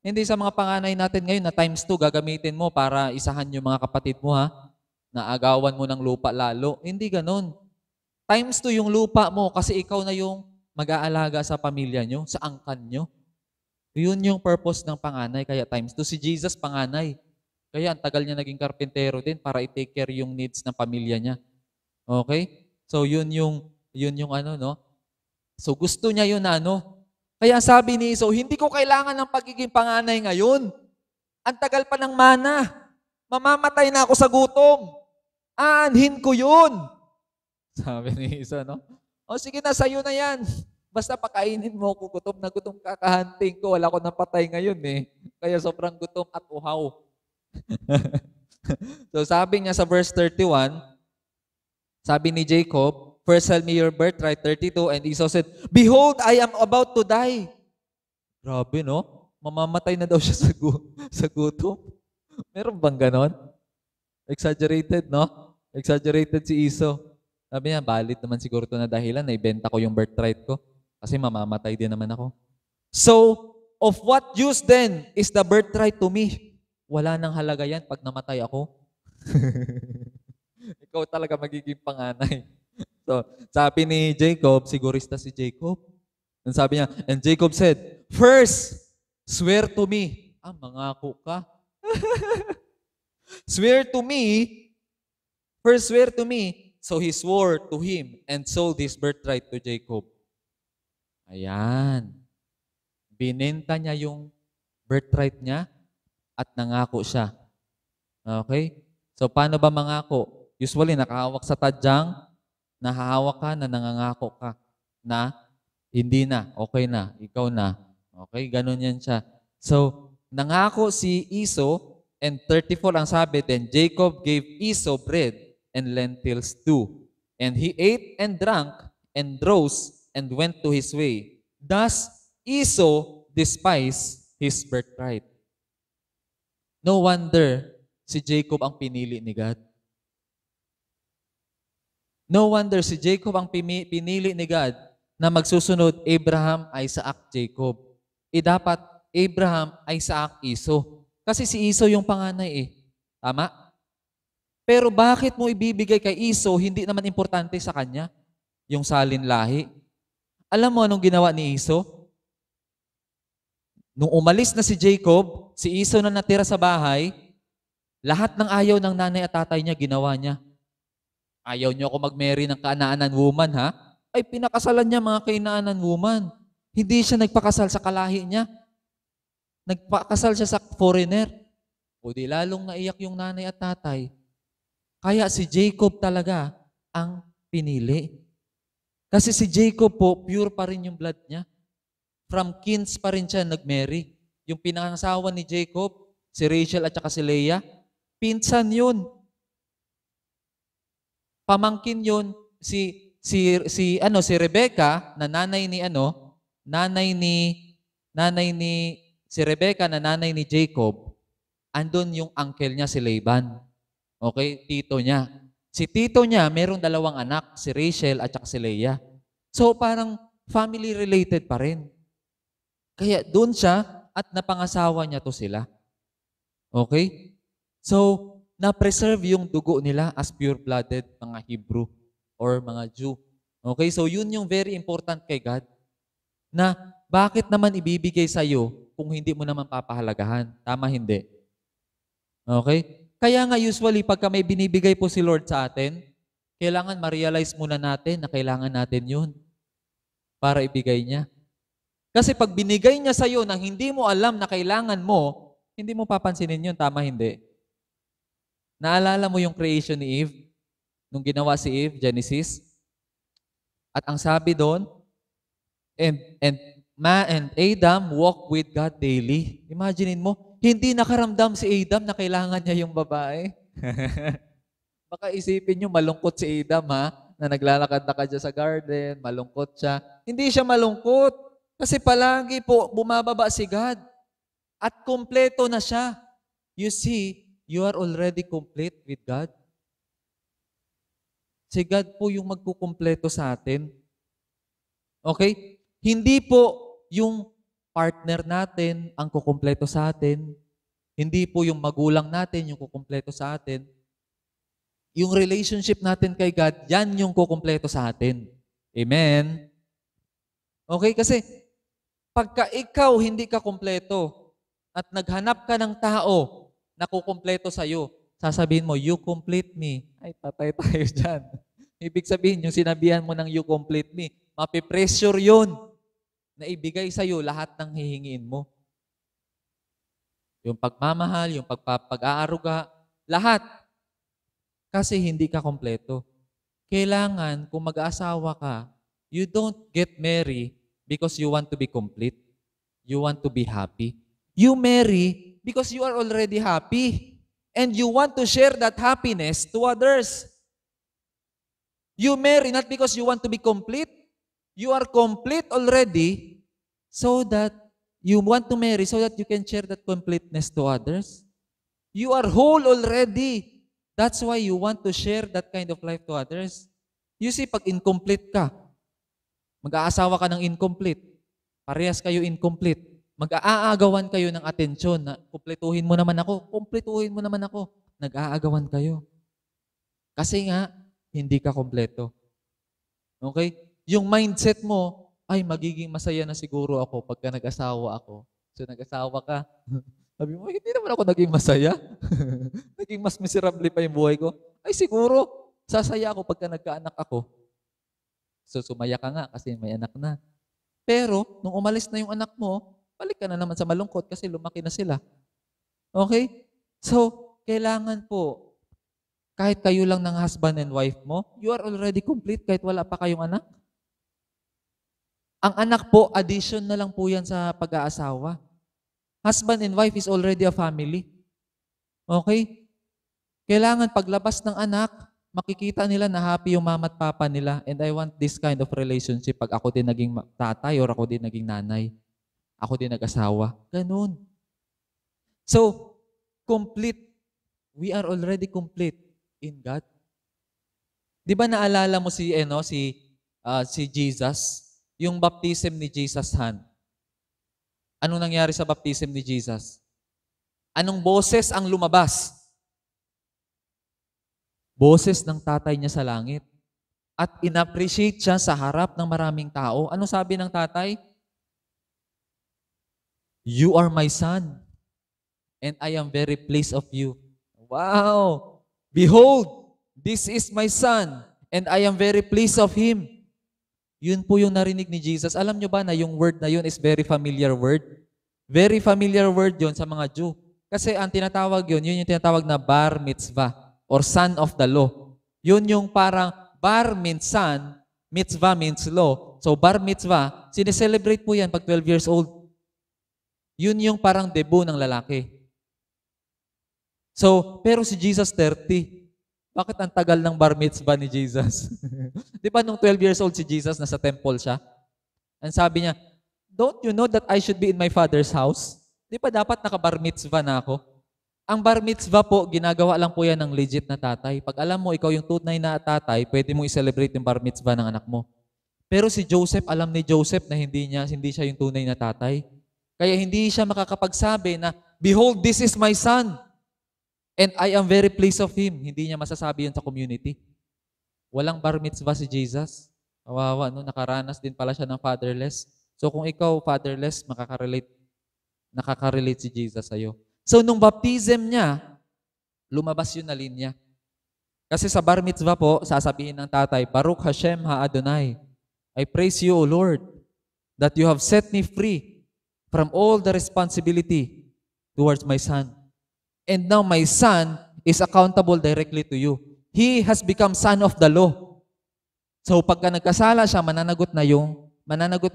Hindi sa mga panganay natin ngayon na times 2 gagamitin mo para isahan yung mga kapatid mo, ha? Naagawan mo ng lupa lalo. Hindi ganun. Times 2 yung lupa mo kasi ikaw na yung mag-aalaga sa pamilya nyo, sa angkan nyo. Yun yung purpose ng panganay. Kaya times 2. Si Jesus panganay. Kaya ang tagal niya naging karpentero din para i-take care yung needs ng pamilya niya. Okay? So yun yung no? So gusto niya yun na Kaya sabi ni Esau, hindi ko kailangan ng pagiging panganay ngayon. Ang tagal pa ng mana. Mamamatay na ako sa gutom. Aanhin ko yun. Sabi ni Esau, no? O sige na, sa'yo na yan. Basta pakainin mo ako, gutom na gutom kakahanting ko. Wala ko napatay ngayon eh. Kaya sobrang gutom at uhaw. So sabi niya sa verse 31, sabi ni Jacob, first sell me your birthright, 32, and Esau said, behold, I am about to die. Grabe, no? Mamamatay na daw siya sa gutom. Meron bang ganon? Exaggerated, no? Exaggerated si Esau. Sabi niya, valid naman siguro ito na dahilan na ibenta ko yung birthright ko. Kasi mamamatay din naman ako. So, of what use then is the birthright to me? Wala nang halaga yan pag namatay ako. Ikaw talaga magiging panganay. So, sabi ni Jacob, sigurista si Jacob. And sabi niya, and Jacob said, first, swear to me. Mangako ka. Swear to me. First, swear to me. So he swore to him and sold his birthright to Jacob. Ayan. Binenta niya yung birthright niya at nangako siya. Okay? So paano ba mangako? Usually, nakahawak sa tadyang, nahahawak ka na nangangako ka na hindi na, okay na, ikaw na. Okay? Ganun yan siya. So, nangako si Esau, and 34 ang sabi, then Jacob gave Esau bread and lentils too. And he ate and drank and rose and went to his way. Thus, Esau despised his birthright. No wonder si Jacob ang pinili ni God. No wonder si Jacob ang pinili ni God na magsusunod Abraham, Isaac, Jacob. Dapat Abraham, Isaac, Esau. Kasi si Esau yung panganay eh. Tama? Pero bakit mo ibibigay kay Esau, hindi naman importante sa kanya yung salin lahi? Alam mo anong ginawa ni Esau? Nung umalis na si Jacob, si Esau na natira sa bahay, lahat ng ayaw ng nanay at tatay niya, ginawa niya. Ayaw niyo ako mag-marry ng Kanaanan woman, ha? Ay, pinakasalan niya mga Kanaanan woman. Hindi siya nagpakasal sa kalahi niya. Nagpakasal siya sa foreigner. O di lalong naiyak yung nanay at tatay. Kaya si Jacob talaga ang pinili. Kasi si Jacob po, pure pa rin yung blood niya. From kins pa rin siya nag-marry. Yung pinangasawa ni Jacob, si Rachel at saka si Leah, pinsan yun. Pamangkin yun si Rebecca na nanay ni si Rebecca na nanay ni Jacob, andun yung uncle niya si Laban. Okay, tito niya. Si tito niya, merong dalawang anak, si Rachel at saka si Leah. So parang family related pa rin. Kaya doon siya at napangasawa niya to sila. Okay? So, na-preserve yung dugo nila as pure-blooded mga Hebrew or mga Jew. Okay? So, yun yung very important kay God. Na bakit naman ibibigay sa'yo kung hindi mo naman papahalagahan? Tama, hindi. Okay? Kaya nga usually, pagka may binibigay po si Lord sa atin, kailangan ma-realize muna natin na kailangan natin yun para ibigay niya. Kasi pag binigay niya sa'yo na hindi mo alam na kailangan mo, hindi mo papansinin yun. Tama, hindi. Naalala mo yung creation ni Eve? Nung ginawa si Eve, Genesis? At ang sabi doon, and Adam walked with God daily. Imaginein mo, hindi nakaramdam si Adam na kailangan niya yung babae. Baka isipin niyo, malungkot si Adam ha, na naglalakad-lakad siya sa garden, malungkot siya. Hindi siya malungkot. Kasi palagi po bumababa si God. At kompleto na siya. You see, you are already complete with God. Si God po yung magkukumpleto sa atin. Okay? Hindi po yung partner natin ang kukumpleto sa atin. Hindi po yung magulang natin yung kukumpleto sa atin. Yung relationship natin kay God, yan yung kukumpleto sa atin. Amen? Okay? Kasi pagka ikaw hindi ka kumpleto at naghanap ka ng tao na kukumpleto sa'yo, sasabihin mo, you complete me. Ay, patay tayo dyan. Ibig sabihin, yung sinabihan mo ng you complete me, mapipressure yun na ibigay sa'yo lahat ng hihingiin mo. Yung pagmamahal, yung pag-aaruga, lahat. Kasi hindi ka kompleto. Kailangan, kung mag-aasawa ka, you don't get married because you want to be complete. You want to be happy. You marry because you are already happy and you want to share that happiness to others. You marry not because you want to be complete. You are complete already so that you want to marry so that you can share that completeness to others. You are whole already. That's why you want to share that kind of life to others. You see, pag incomplete ka, Mag-aasawa ka ng incomplete. Parehas kayo incomplete. Mag-aagawan kayo ng atensyon na kumpletuhin mo naman ako, kumpletuhin mo naman ako. Nag-aagawan kayo. Kasi nga, hindi ka kompleto. Okay? Yung mindset mo, ay magiging masaya na siguro ako pagka nag-asawa ako. So nag-asawa ka, sabi mo, hindi naman ako naging masaya. Naging mas miserable pa yung buhay ko. Ay siguro, sasaya ako pagka nagkaanak ako. So sumaya ka nga kasi may anak na. Pero, nung umalis na yung anak mo, balik ka na naman sa malungkot kasi lumaki na sila. Okay? So, kailangan po, kahit kayo lang ng husband and wife mo, you are already complete kahit wala pa kayong anak. Ang anak po, addition na lang po yan sa pag-aasawa. Husband and wife is already a family. Okay? Kailangan paglabas ng anak, makikita nila na happy yung mama at papa nila. And I want this kind of relationship pag ako din naging tatay or ako din naging nanay. Ako din nag-asawa. Ganun. So, complete. We are already complete in God. Di ba naalala mo si Jesus? Yung baptism ni Jesus, Han. Anong nangyari sa baptism ni Jesus? Anong boses ang lumabas? Boses ng tatay niya sa langit. At in-appreciate siya sa harap ng maraming tao. Anong sabi ng tatay? You are my son, and I am very pleased of you. Wow! Behold, this is my son, and I am very pleased of him. Yun po yung narinig ni Jesus. Alam nyo ba na yung word na yun is very familiar word? Very familiar word yun sa mga Jew. Kasi ang tinatawag yun yung tinatawag na bar mitzvah or son of the law. Yun yung parang bar means son, mitzvah means law. So bar mitzvah, sineselebrate po yan pag 12 years old. Yun yung parang debut ng lalaki. So, pero si Jesus 30. Bakit ang tagal ng bar mitzvah ni Jesus? Di ba nung 12 years old si Jesus, nasa temple siya? Ang sabi niya, don't you know that I should be in my father's house? Di ba dapat naka-bar mitzvah na ako? Ang bar mitzvah po, ginagawa lang po yan ng legit na tatay. Pag alam mo, ikaw yung tunay na tatay, pwede mo i-celebrate yung bar mitzvah ng anak mo. Pero si Joseph, alam ni Joseph na hindi siya yung tunay na tatay. Kaya hindi siya makakapagsabi na, behold, this is my son. And I am very pleased of him. Hindi niya masasabi yun sa community. Walang bar mitzvah si Jesus. Kawawa, no? Nakaranas din pala siya ng fatherless. So kung ikaw fatherless, nakaka-relate si Jesus sa'yo. So nung baptism niya, lumabas yun na linya. Kasi sa bar mitzvah po, sasabihin ng tatay, Baruch Hashem ha-Adonai. I praise you, O Lord, that you have set me free from all the responsibility towards my son. And now my son is accountable directly to you. He has become son of the law. So pagka nagkasala siya, mananagot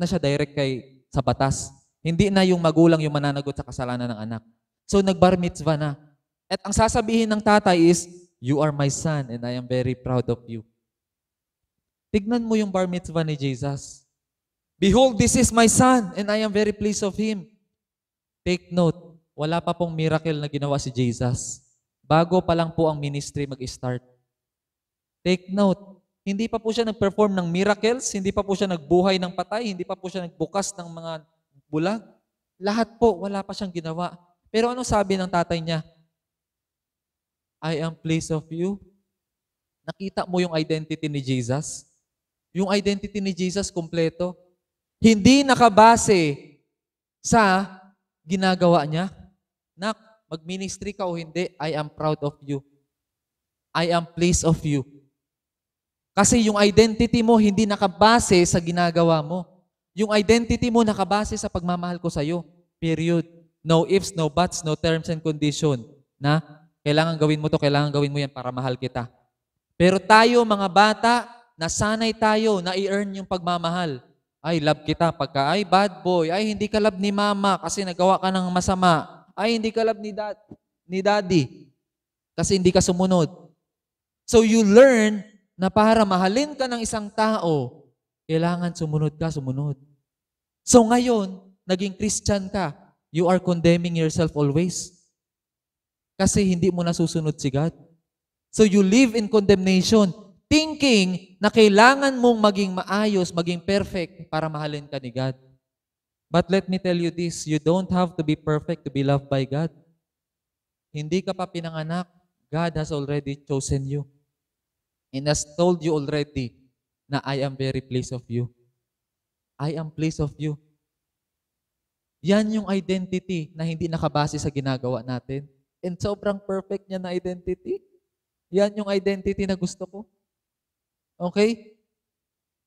na siya direct sa batas. Hindi na yung magulang yung mananagot sa kasalanan ng anak. So nagbar mitzvah na. At ang sasabihin ng tatay is, you are my son and I am very proud of you. Tignan mo yung bar mitzvah ni Jesus. Behold, this is my son and I am very pleased of him. Take note. Wala pa pong miracle na ginawa si Jesus. Bago pa lang po ang ministry mag-start. Take note, hindi pa po siya nag-perform ng miracles, hindi pa po siya nagbuhay ng patay, hindi pa po siya nagbukas ng mga bulag. Lahat po, wala pa siyang ginawa. Pero ano sabi ng tatay niya? I am pleased of you. Nakita mo yung identity ni Jesus? Yung identity ni Jesus kompleto. Hindi nakabase sa ginagawa niya. Nak, mag-ministry ka o hindi, I am proud of you. I am pleased of you. Kasi yung identity mo hindi nakabase sa ginagawa mo. Yung identity mo nakabase sa pagmamahal ko sa'yo. Period. No ifs, no buts, no terms and condition. Na, kailangan gawin mo to, kailangan gawin mo yan para mahal kita. Pero tayo, mga bata, nasanay tayo na i-earn yung pagmamahal. Ay, love kita pagka, ay, bad boy. Ay, hindi ka love ni mama kasi nagawa ka ng masama. Ay, hindi ka love ni daddy kasi hindi ka sumunod. So you learn na para mahalin ka ng isang tao, kailangan sumunod ka, sumunod. So ngayon, naging Christian ka, you are condemning yourself always. Kasi hindi mo nasusunod si God. So you live in condemnation, thinking na kailangan mong maging maayos, maging perfect para mahalin ka ni God. But let me tell you this, you don't have to be perfect to be loved by God. Hindi ka pa pinanganak, God has already chosen you and has told you already na I am very pleased of you. I am pleased of you. Yan yung identity na hindi nakabase sa ginagawa natin. And sobrang perfect niya na identity. Yan yung identity na gusto ko. Okay?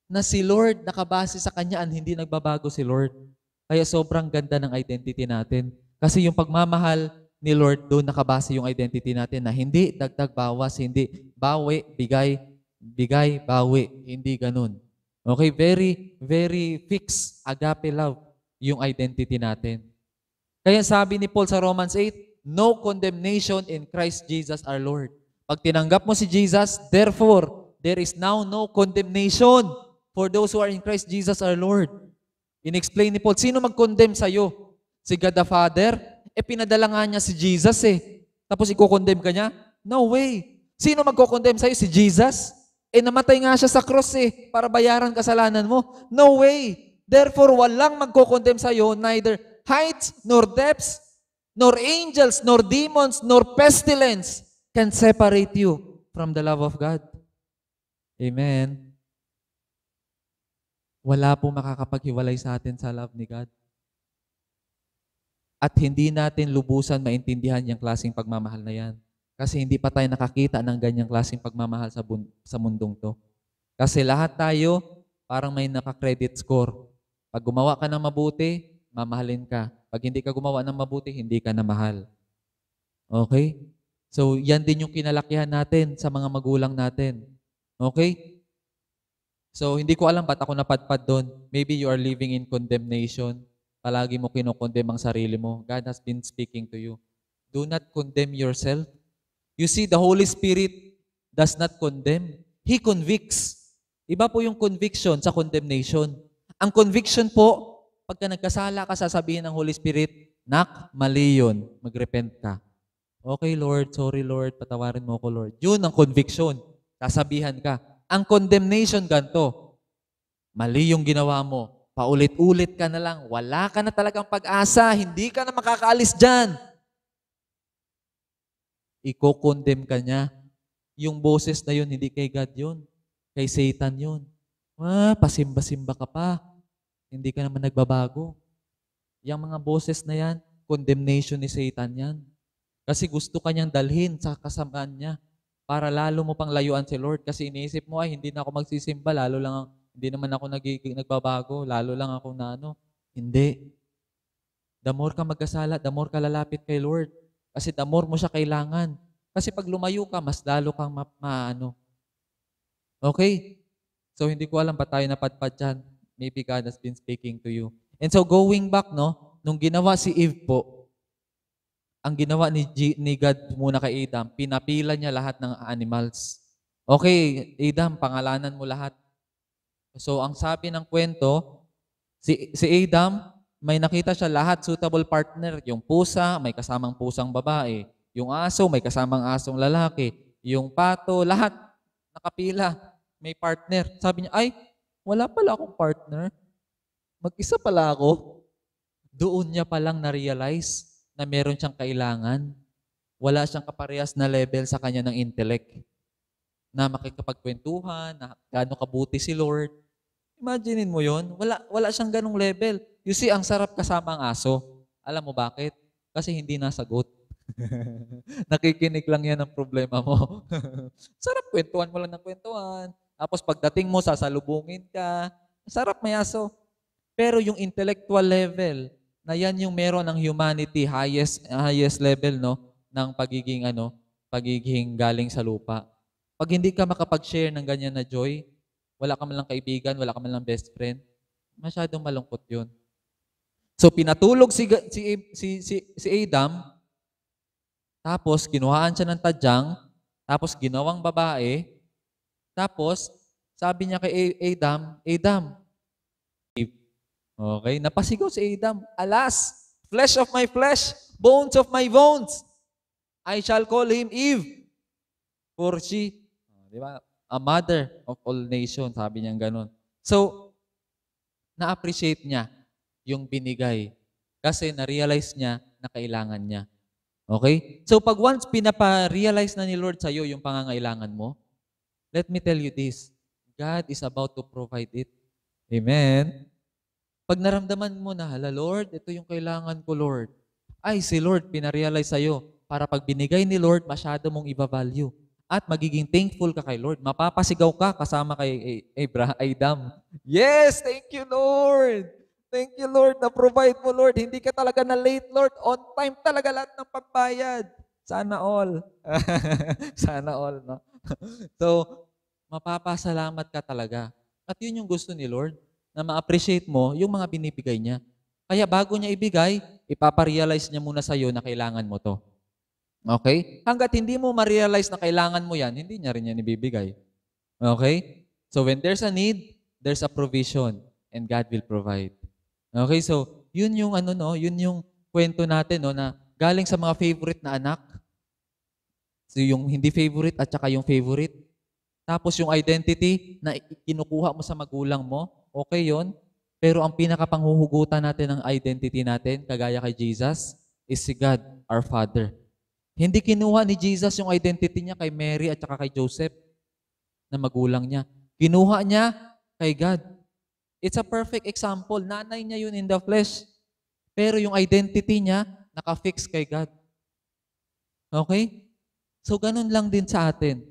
Na si Lord nakabase sa Kanya at hindi nagbabago si Lord. Kaya sobrang ganda ng identity natin. Kasi yung pagmamahal ni Lord, doon nakabase yung identity natin na hindi dagdag bawas, hindi bawi, bigay, bigay, bawi. Hindi ganun. Okay? Very, very fixed agape love yung identity natin. Kaya sabi ni Paul sa Romans 8, no condemnation in Christ Jesus our Lord. Pag tinanggap mo si Jesus, therefore, there is now no condemnation for those who are in Christ Jesus our Lord. In-explain ni Paul, sino mag-condemn sa'yo? Si God the Father? Pinadala nga niya si Jesus Tapos i-condemn ka niya? No way. Sino mag-condemn sa'yo? Si Jesus? Namatay nga siya sa cross para bayaran kasalanan mo. No way. Therefore, walang magko-condemn sa'yo, neither heights, nor depths, nor angels, nor demons, nor pestilence can separate you from the love of God. Amen. Wala pong makakapaghiwalay sa atin sa love ni God. At hindi natin lubusan maintindihan yung klaseng pagmamahal na yan. Kasi hindi pa tayo nakakita ng ganyang klaseng pagmamahal sa mundong to. Kasi lahat tayo parang may naka-credit score. Pag gumawa ka ng mabuti, mamahalin ka. Pag hindi ka gumawa ng mabuti, hindi ka na mahal. Okay? So, yan din yung kinalakihan natin sa mga magulang natin. Okay? So, hindi ko alam ba't ako napadpad doon. Maybe you are living in condemnation. Palagi mo kinokondem ang sarili mo. God has been speaking to you. Do not condemn yourself. You see, the Holy Spirit does not condemn. He convicts. Iba po yung conviction sa condemnation. Ang conviction po, pagka nagkasala ka, sasabihin ng Holy Spirit, nak, mali yun. Mag-repent ka. Okay, Lord. Sorry, Lord. Patawarin mo ako, Lord. Yun ang conviction. Sasabihan ka. Ang condemnation, ganito. Mali yung ginawa mo. Paulit-ulit ka na lang. Wala ka na talagang pag-asa. Hindi ka na makakaalis dyan. Iko-condemn ka niya. Yung boses na yun, hindi kay God yun. Kay Satan yun. Pasimba-simba ka pa. Hindi ka naman nagbabago. Yung mga boses na yan, condemnation ni Satan yan. Kasi gusto ka niyang dalhin sa kasamaan niya para lalo mo pang layuan si Lord. Kasi iniisip mo, hindi na ako magsisimba, hindi naman ako nagbabago, lalo lang ako na Hindi. The more ka magkasala, the more ka lalapit kay Lord. Kasi the more mo siya kailangan. Kasi pag lumayo ka, mas lalo kang Okay? So, hindi ko alam ba tayo napadpad dyan. Maybe God has been speaking to you. And so, going back, nung ginawa si Eve po, ang ginawa ni God muna kay Adam, pinapila niya lahat ng animals. Okay, Adam, pangalanan mo lahat. So, ang sabi ng kwento, si Adam, may nakita siya lahat suitable partner. Yung pusa, may kasamang pusang babae. Yung aso, may kasamang asong lalaki. Yung pato, lahat nakapila. May partner. Sabi niya, ay, wala pala akong partner. Mag-isa pala ako. Doon niya palang na-realize na meron siyang kailangan. Wala siyang kaparehas na level sa kanya ng intellect. Na makikapagkwentuhan, na gaano kabuti si Lord. Imaginein mo yon, wala siyang ganong level. You see, ang sarap kasama ang aso. Alam mo bakit? Kasi hindi nasagot. Nakikinig lang yan ang problema mo. Sarap, kwentuhan mo lang ng kwentuhan. Tapos pagdating mo, sasalubungin ka. Sarap, may aso. Pero yung intellectual level, na yan yung meron ng humanity, highest level, ng pagiging galing sa lupa. Pag hindi ka makapag-share ng ganyan na joy, wala ka man lang kaibigan, wala ka man lang best friend, masyadong malungkot yun. So, pinatulog si Adam, tapos kinuhaan siya ng tadyang, tapos ginawang babae, tapos sabi niya kay Adam, okay, napasigaw si Adam, alas, flesh of my flesh, bones of my bones, I shall call him Eve, for she, di ba? a mother of all nations. Sabi niya ganun. So, na-appreciate niya yung binigay kasi na-realize niya na kailangan niya. Okay? So, pag once pinapa-realize na ni Lord sa'yo yung pangangailangan mo, let me tell you this, God is about to provide it. Amen? Pag naramdaman mo na, hala Lord, ito yung kailangan ko, Lord. Ay, si Lord, pinarealize sa'yo para pag binigay ni Lord, masyado mong iba-value. At magiging thankful ka kay Lord. Mapapasigaw ka kasama kay Adam. Yes, thank you, Lord. Thank you, Lord, na-provide mo, Lord. Hindi ka talaga na late, Lord. On time talaga lahat ng pagbayad. Sana all. Sana all, no? So, mapapasalamat ka talaga. At yun yung gusto ni Lord, na ma-appreciate mo yung mga binibigay niya. Kaya bago niya ibigay, ipaparealize niya muna sa'yo na kailangan mo to. Okay? Hanggat hindi mo ma-realize na kailangan mo yan, hindi niya rin yan ibibigay. Okay? So when there's a need, there's a provision and God will provide. Okay? So yun yung yun yung kwento natin na galing sa mga favorite na anak. So yung hindi favorite at saka yung favorite. Tapos yung identity na kinukuha mo sa magulang mo, okay yon. Pero ang pinakapanghuhugutan natin ng identity natin, kagaya kay Jesus, is si God, our Father. Hindi kinuha ni Jesus yung identity niya kay Mary at saka kay Joseph na magulang niya. Kinuha niya kay God. It's a perfect example. Nanay niya yun in the flesh. Pero yung identity niya, nakafix kay God. Okay? So, ganun lang din sa atin.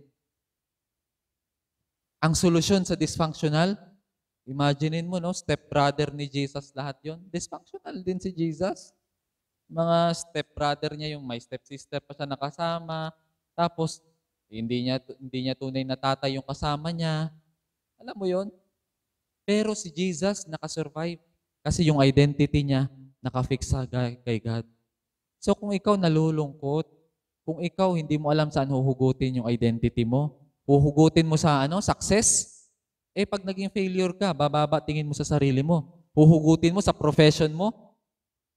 Ang solusyon sa dysfunctional, imaginein mo, step-brother ni Jesus lahat yon. Dysfunctional din si Jesus. Mga step-brother niya, yung may step-sister pa siya nakasama. Tapos, hindi niya tunay na tatay yung kasama niya. Alam mo yon. Pero si Jesus nakasurvive kasi yung identity niya nakafix kay God. So kung ikaw nalulungkot, kung ikaw hindi mo alam saan huhugutin yung identity mo, huhugutin mo sa success, pag naging failure ka, bababa tingin mo sa sarili mo. Huhugutin mo sa profession mo,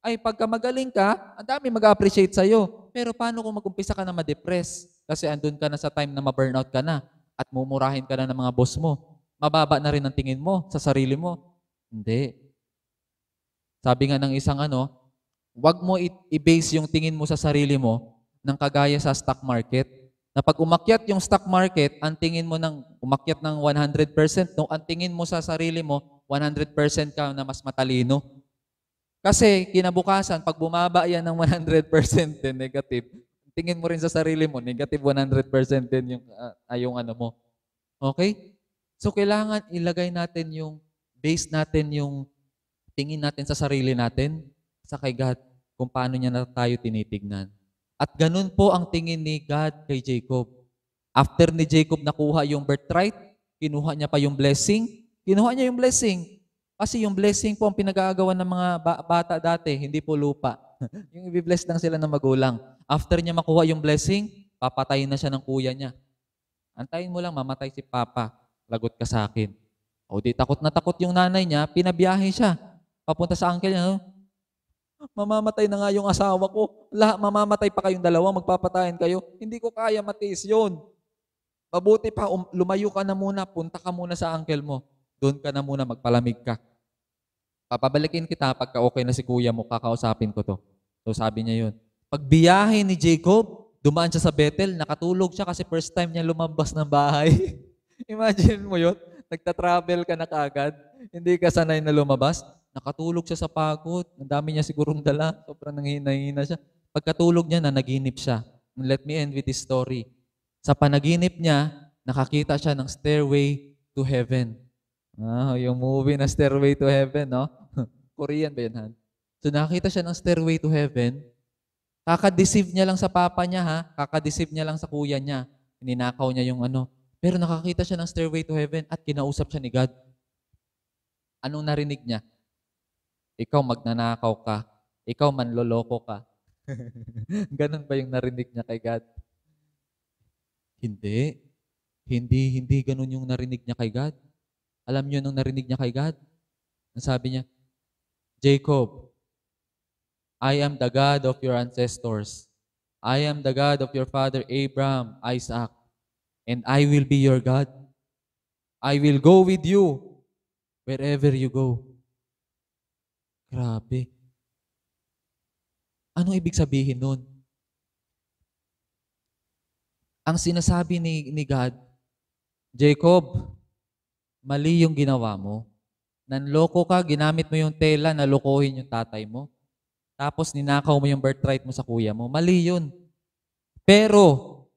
ay pagka magaling ka, ang dami mag-appreciate sa'yo. Pero paano kung mag-umpisa ka na ma-depress? Kasi andun ka na sa time na ma-burnout ka na at mumurahin ka na ng mga boss mo. Mababa na rin ang tingin mo sa sarili mo. Hindi. Sabi nga ng isang wag mo i-base yung tingin mo sa sarili mo ng kagaya sa stock market. Na pag umakyat yung stock market, ang tingin mo umakyat ng 100%, ang tingin mo sa sarili mo, 100% ka na mas matalino. Kasi kinabukasan, pag bumaba yan ng 100% din negative, tingin mo rin sa sarili mo, negative 100% din yung mo. Okay? So kailangan ilagay natin yung base natin yung tingin natin sa sarili natin sa kay God kung paano niya na tayo tinitignan. At ganun po ang tingin ni God kay Jacob. After ni Jacob nakuha yung birthright, kinuha niya pa yung blessing. Kinuha niya yung blessing. Kasi yung blessing po ang pinag-aagawan ng mga bata dati, hindi po lupa. Yung i-bless lang sila ng magulang. After niya makuha yung blessing, papatayin na siya ng kuya niya. Antayin mo lang, mamatay si Papa. Lagot ka sa akin. O di takot na takot yung nanay niya, pinabiyahe siya. Papunta sa uncle niya, mamamatay na nga yung asawa ko. Mamamatay pa kayong dalawa, magpapatayin kayo. Hindi ko kaya matiis yun. Mabuti pa, lumayo ka na muna, punta ka muna sa uncle mo. Doon ka na muna, magpalamig ka. Papabalikin kita pagka okay na si kuya mo, kakausapin ko to. So sabi niya yun. Pagbiyahe ni Jacob, dumaan siya sa Bethel, nakatulog siya kasi first time niya lumabas ng bahay. Imagine mo yun, nagta-travel ka na kaagad, hindi ka sanay na lumabas, nakatulog siya sa pagod, ang dami niya sigurong dala, sobrang nanghina-hina siya. Pagkatulog niya, nanaginip siya. Let me end with this story. Sa panaginip niya, nakakita siya ng stairway to heaven. Yung movie na Stairway to Heaven, no? Korean ba yan, Han? So nakakita siya ng Stairway to Heaven. Kakadeceive niya lang sa papa niya, ha? Kakadeceive niya lang sa kuya niya. Ninakaw niya yung Pero nakakita siya ng Stairway to Heaven at kinausap siya ni God. Anong narinig niya? Ikaw magnanakaw ka. Ikaw manloloko ka. Ganun ba yung narinig niya kay God? Hindi. Hindi ganun yung narinig niya kay God. Alam niyo nung narinig niya kay God? Sabi niya, Jacob, I am the God of your ancestors. I am the God of your father Abraham, Isaac, and I will be your God. I will go with you wherever you go. Grabe. Anong ibig sabihin nun? Ang sinasabi ni God, Jacob, mali yung ginawa mo. Nanloko ka, ginamit mo yung tela, nalokohin yung tatay mo. Tapos ninakaw mo yung birthright mo sa kuya mo. Mali yun. Pero,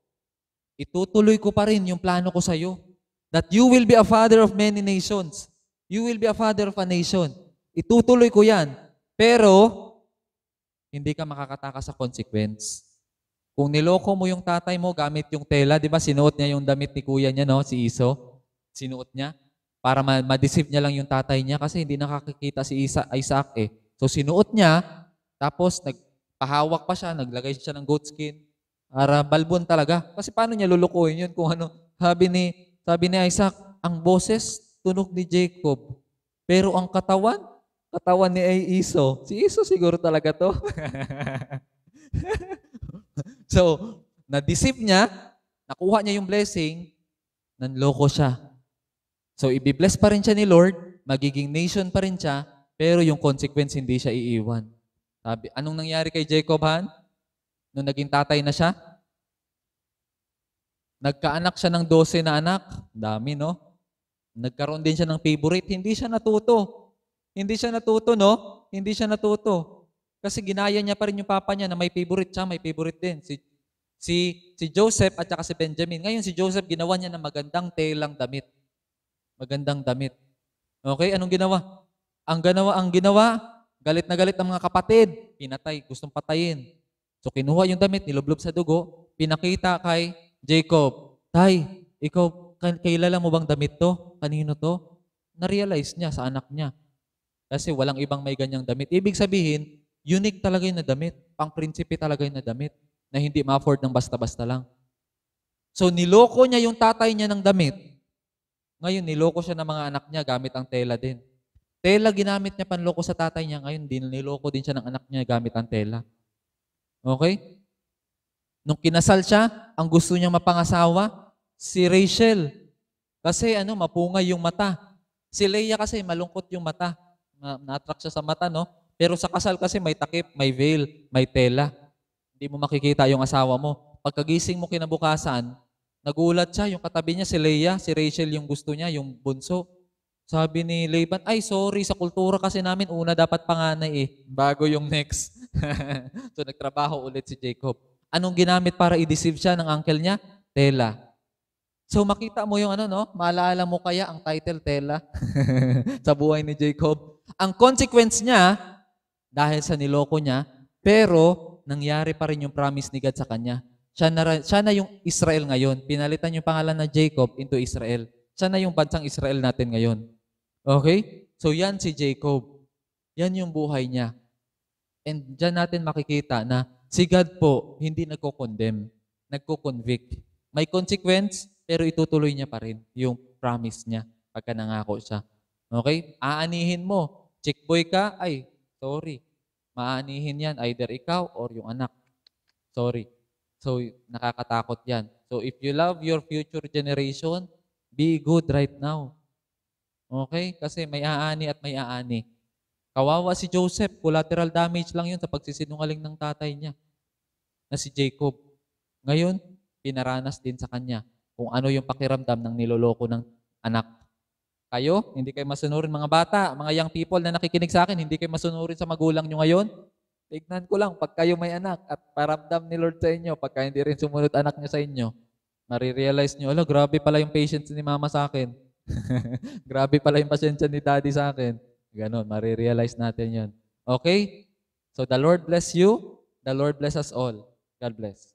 itutuloy ko pa rin yung plano ko sa'yo. That you will be a father of many nations. You will be a father of a nation. Itutuloy ko yan. Pero, hindi ka makakatakas sa consequence. Kung niloko mo yung tatay mo gamit yung tela, di ba sinuot niya yung damit ni kuya niya, no? Si Iso. Sinuot niya para ma-deceive niya lang yung tatay niya kasi hindi nakakikita si Isaac eh. So sinuot niya, tapos nagpahawak pa siya, naglagay siya ng goat skin para balbon talaga. Kasi paano niya lulukuhin yun kung ano? Sabi ni Isaac, ang boses tunog ni Jacob. Pero ang katawan ni Iso. Si Iso siguro talaga to. So, na-deceive niya, nakuha niya yung blessing, nanloko siya. So, ibibless pa rin siya ni Lord, magiging nation pa rin siya, pero yung consequence hindi siya iiwan. Sabi, anong nangyari kay Jacob, Han? Nung naging tatay na siya? Nagkaanak siya ng 12 na anak. Dami, no? Nagkaroon din siya ng favorite. Hindi siya natuto. Hindi siya natuto, no? Hindi siya natuto. Kasi ginaya niya pa rin yung papa niya na may favorite siya, may favorite din. Si Joseph at saka si Benjamin. Ngayon si Joseph, ginawa niya ng magandang telang damit. Magandang damit. Okay, anong ginawa? Ang ginawa, galit na galit ang mga kapatid. Pinatay, gustong patayin. So kinuha yung damit, nilublob sa dugo, pinakita kay Jacob. Tay, ikaw, kailala mo bang damit to? Kanino to? Na-realize niya sa anak niya. Kasi walang ibang may ganyang damit. Ibig sabihin, unique talaga yung na damit. Pang-prinsipe talaga yung na damit na hindi ma-afford ng basta-basta lang. So niloko niya yung tatay niya ng damit. Ngayon, niloko siya ng mga anak niya gamit ang tela din. Tela ginamit niya panloko sa tatay niya. Ngayon, niloko din siya ng anak niya gamit ang tela. Okay? Nung kinasal siya, ang gusto niyang mapangasawa, si Rachel. Kasi mapungay yung mata. Si Leah kasi malungkot yung mata. Na-attract siya sa mata, no? Pero sa kasal kasi may takip, may veil, may tela. Hindi mo makikita yung asawa mo. Pagkagising mo kinabukasan, nagulat siya, yung katabi niya si Leah, si Rachel yung gusto niya, yung bunso. Sabi ni Laban, ay sorry, sa kultura kasi namin, una dapat panganay bago yung next. So nagtrabaho ulit si Jacob. Anong ginamit para i-deceive siya ng uncle niya? Tela. So makita mo yung maalala mo kaya ang title Tela sa buhay ni Jacob. Ang consequence niya, dahil sa niloko niya, pero nangyari pa rin yung promise ni God sa kanya. Siya na yung Israel ngayon. Pinalitan yung pangalan na Jacob into Israel. Siya na yung bansang Israel natin ngayon. Okay? So yan si Jacob. Yan yung buhay niya. And dyan natin makikita na si God po hindi nagko-condemn, nagko-convict. May consequence, pero itutuloy niya pa rin yung promise niya pagka nangako siya. Okay? Aanihin mo. Chick boy ka, ay, sorry. Maanihin yan, either ikaw or yung anak. Sorry. So, nakakatakot yan. So, if you love your future generation, be good right now. Okay? Kasi may aani at may aani. Kawawa si Joseph, collateral damage lang yun sa pagsisinungaling ng tatay niya na si Jacob. Ngayon, pinaranas din sa kanya kung ano yung pakiramdam ng niloloko ng anak. Kayo, hindi kayo masunurin mga bata, mga young people na nakikinig sa akin, hindi kayo masunurin sa magulang nyo ngayon. Tignan ko lang, pag kayo may anak at paramdam ni Lord sa inyo, pagka hindi rin sumunod anak nyo sa inyo, marirealize nyo, grabe pala yung patience ni mama sa akin. Grabe pala yung pasensya ni daddy sa akin. Ganon, marirealize natin yun. Okay? So the Lord bless you. The Lord bless us all. God bless.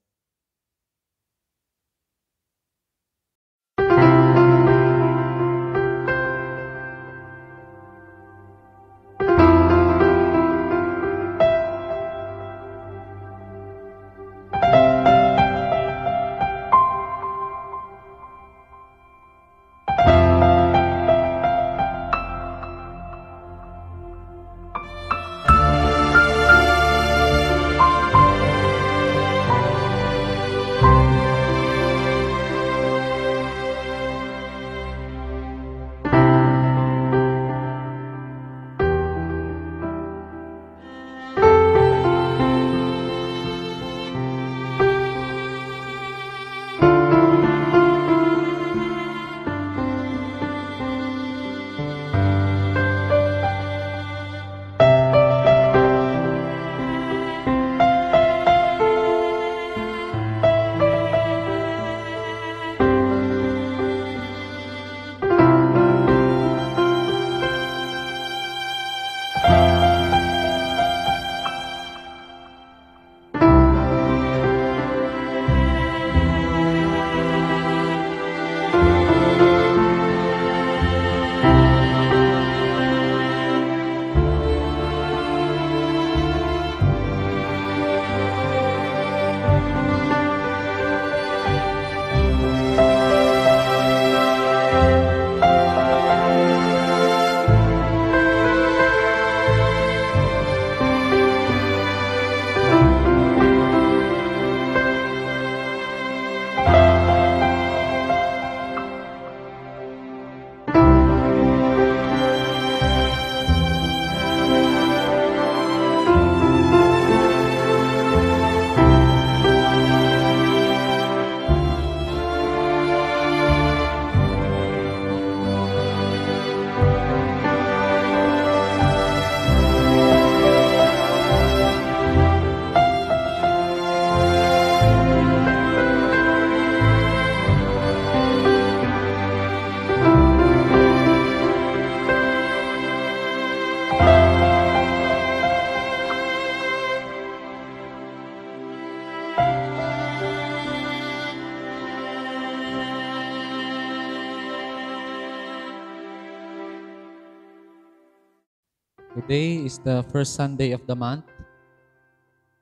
Today is the first Sunday of the month,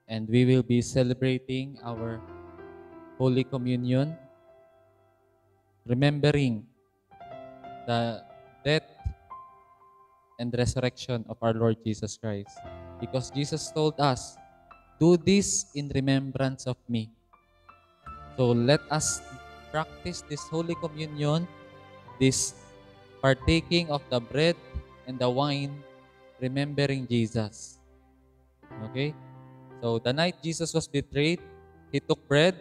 and we will be celebrating our Holy Communion, remembering the death and resurrection of our Lord Jesus Christ. Because Jesus told us, do this in remembrance of me. So let us practice this Holy Communion, this partaking of the bread and the wine, remembering Jesus. Okay? So the night Jesus was betrayed, He took bread,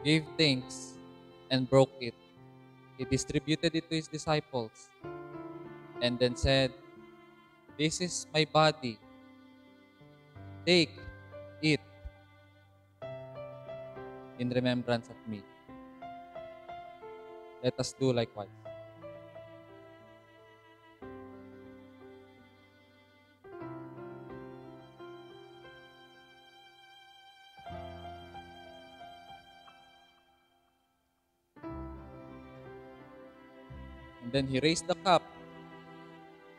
gave thanks, and broke it. He distributed it to His disciples, and then said, this is my body. Take, eat, in remembrance of me. Let us do likewise. And then He raised the cup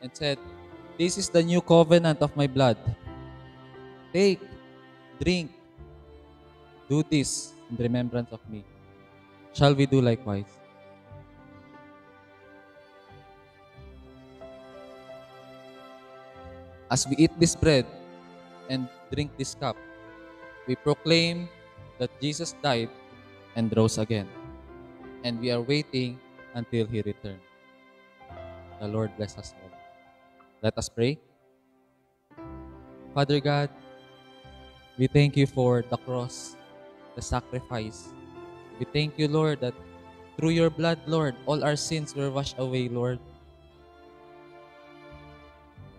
and said, this is the new covenant of my blood. Take, drink, do this in remembrance of me. Shall we do likewise? As we eat this bread and drink this cup, we proclaim that Jesus died and rose again. And we are waiting until He returns. The Lord bless us all. Let us pray. Father God, we thank You for the cross, the sacrifice. We thank You, Lord, that through Your blood, Lord, all our sins were washed away, Lord.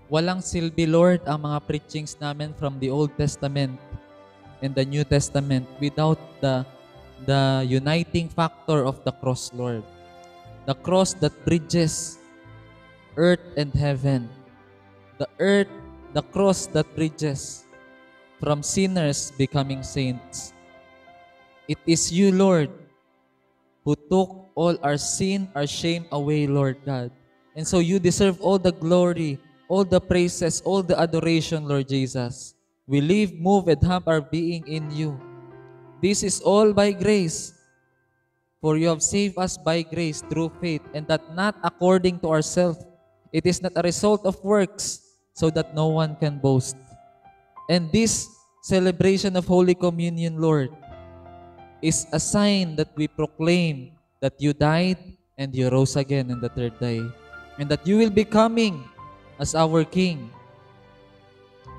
Walang silbi, Lord, ang mga preachings namin from the Old Testament and the New Testament without the uniting factor of the cross, Lord. The cross that bridges earth and heaven. The cross that bridges from sinners becoming saints. It is You, Lord, who took all our sin, our shame away, Lord God. And so You deserve all the glory, all the praises, all the adoration, Lord Jesus. We live, move, and have our being in You. This is all by grace. For You have saved us by grace through faith, and that not according to ourselves. It is not a result of works, so that no one can boast. And this celebration of Holy Communion, Lord, is a sign that we proclaim that You died and You rose again on the third day, and that You will be coming as our King.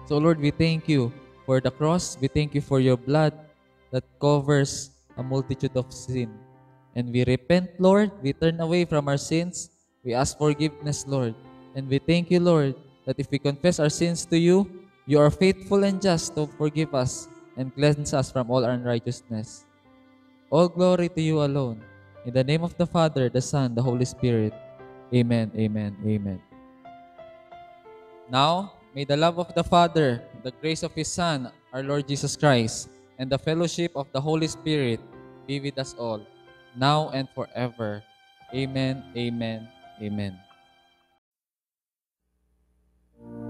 So Lord, we thank You for the cross. We thank You for Your blood that covers a multitude of sin. And we repent, Lord. We turn away from our sins. We ask forgiveness, Lord. And we thank You, Lord, that if we confess our sins to You, You are faithful and just to forgive us and cleanse us from all unrighteousness. All glory to You alone. In the name of the Father, the Son, the Holy Spirit. Amen, amen, amen. Now, may the love of the Father, the grace of His Son, our Lord Jesus Christ, and the fellowship of the Holy Spirit be with us all, now and forever. Amen, amen, amen.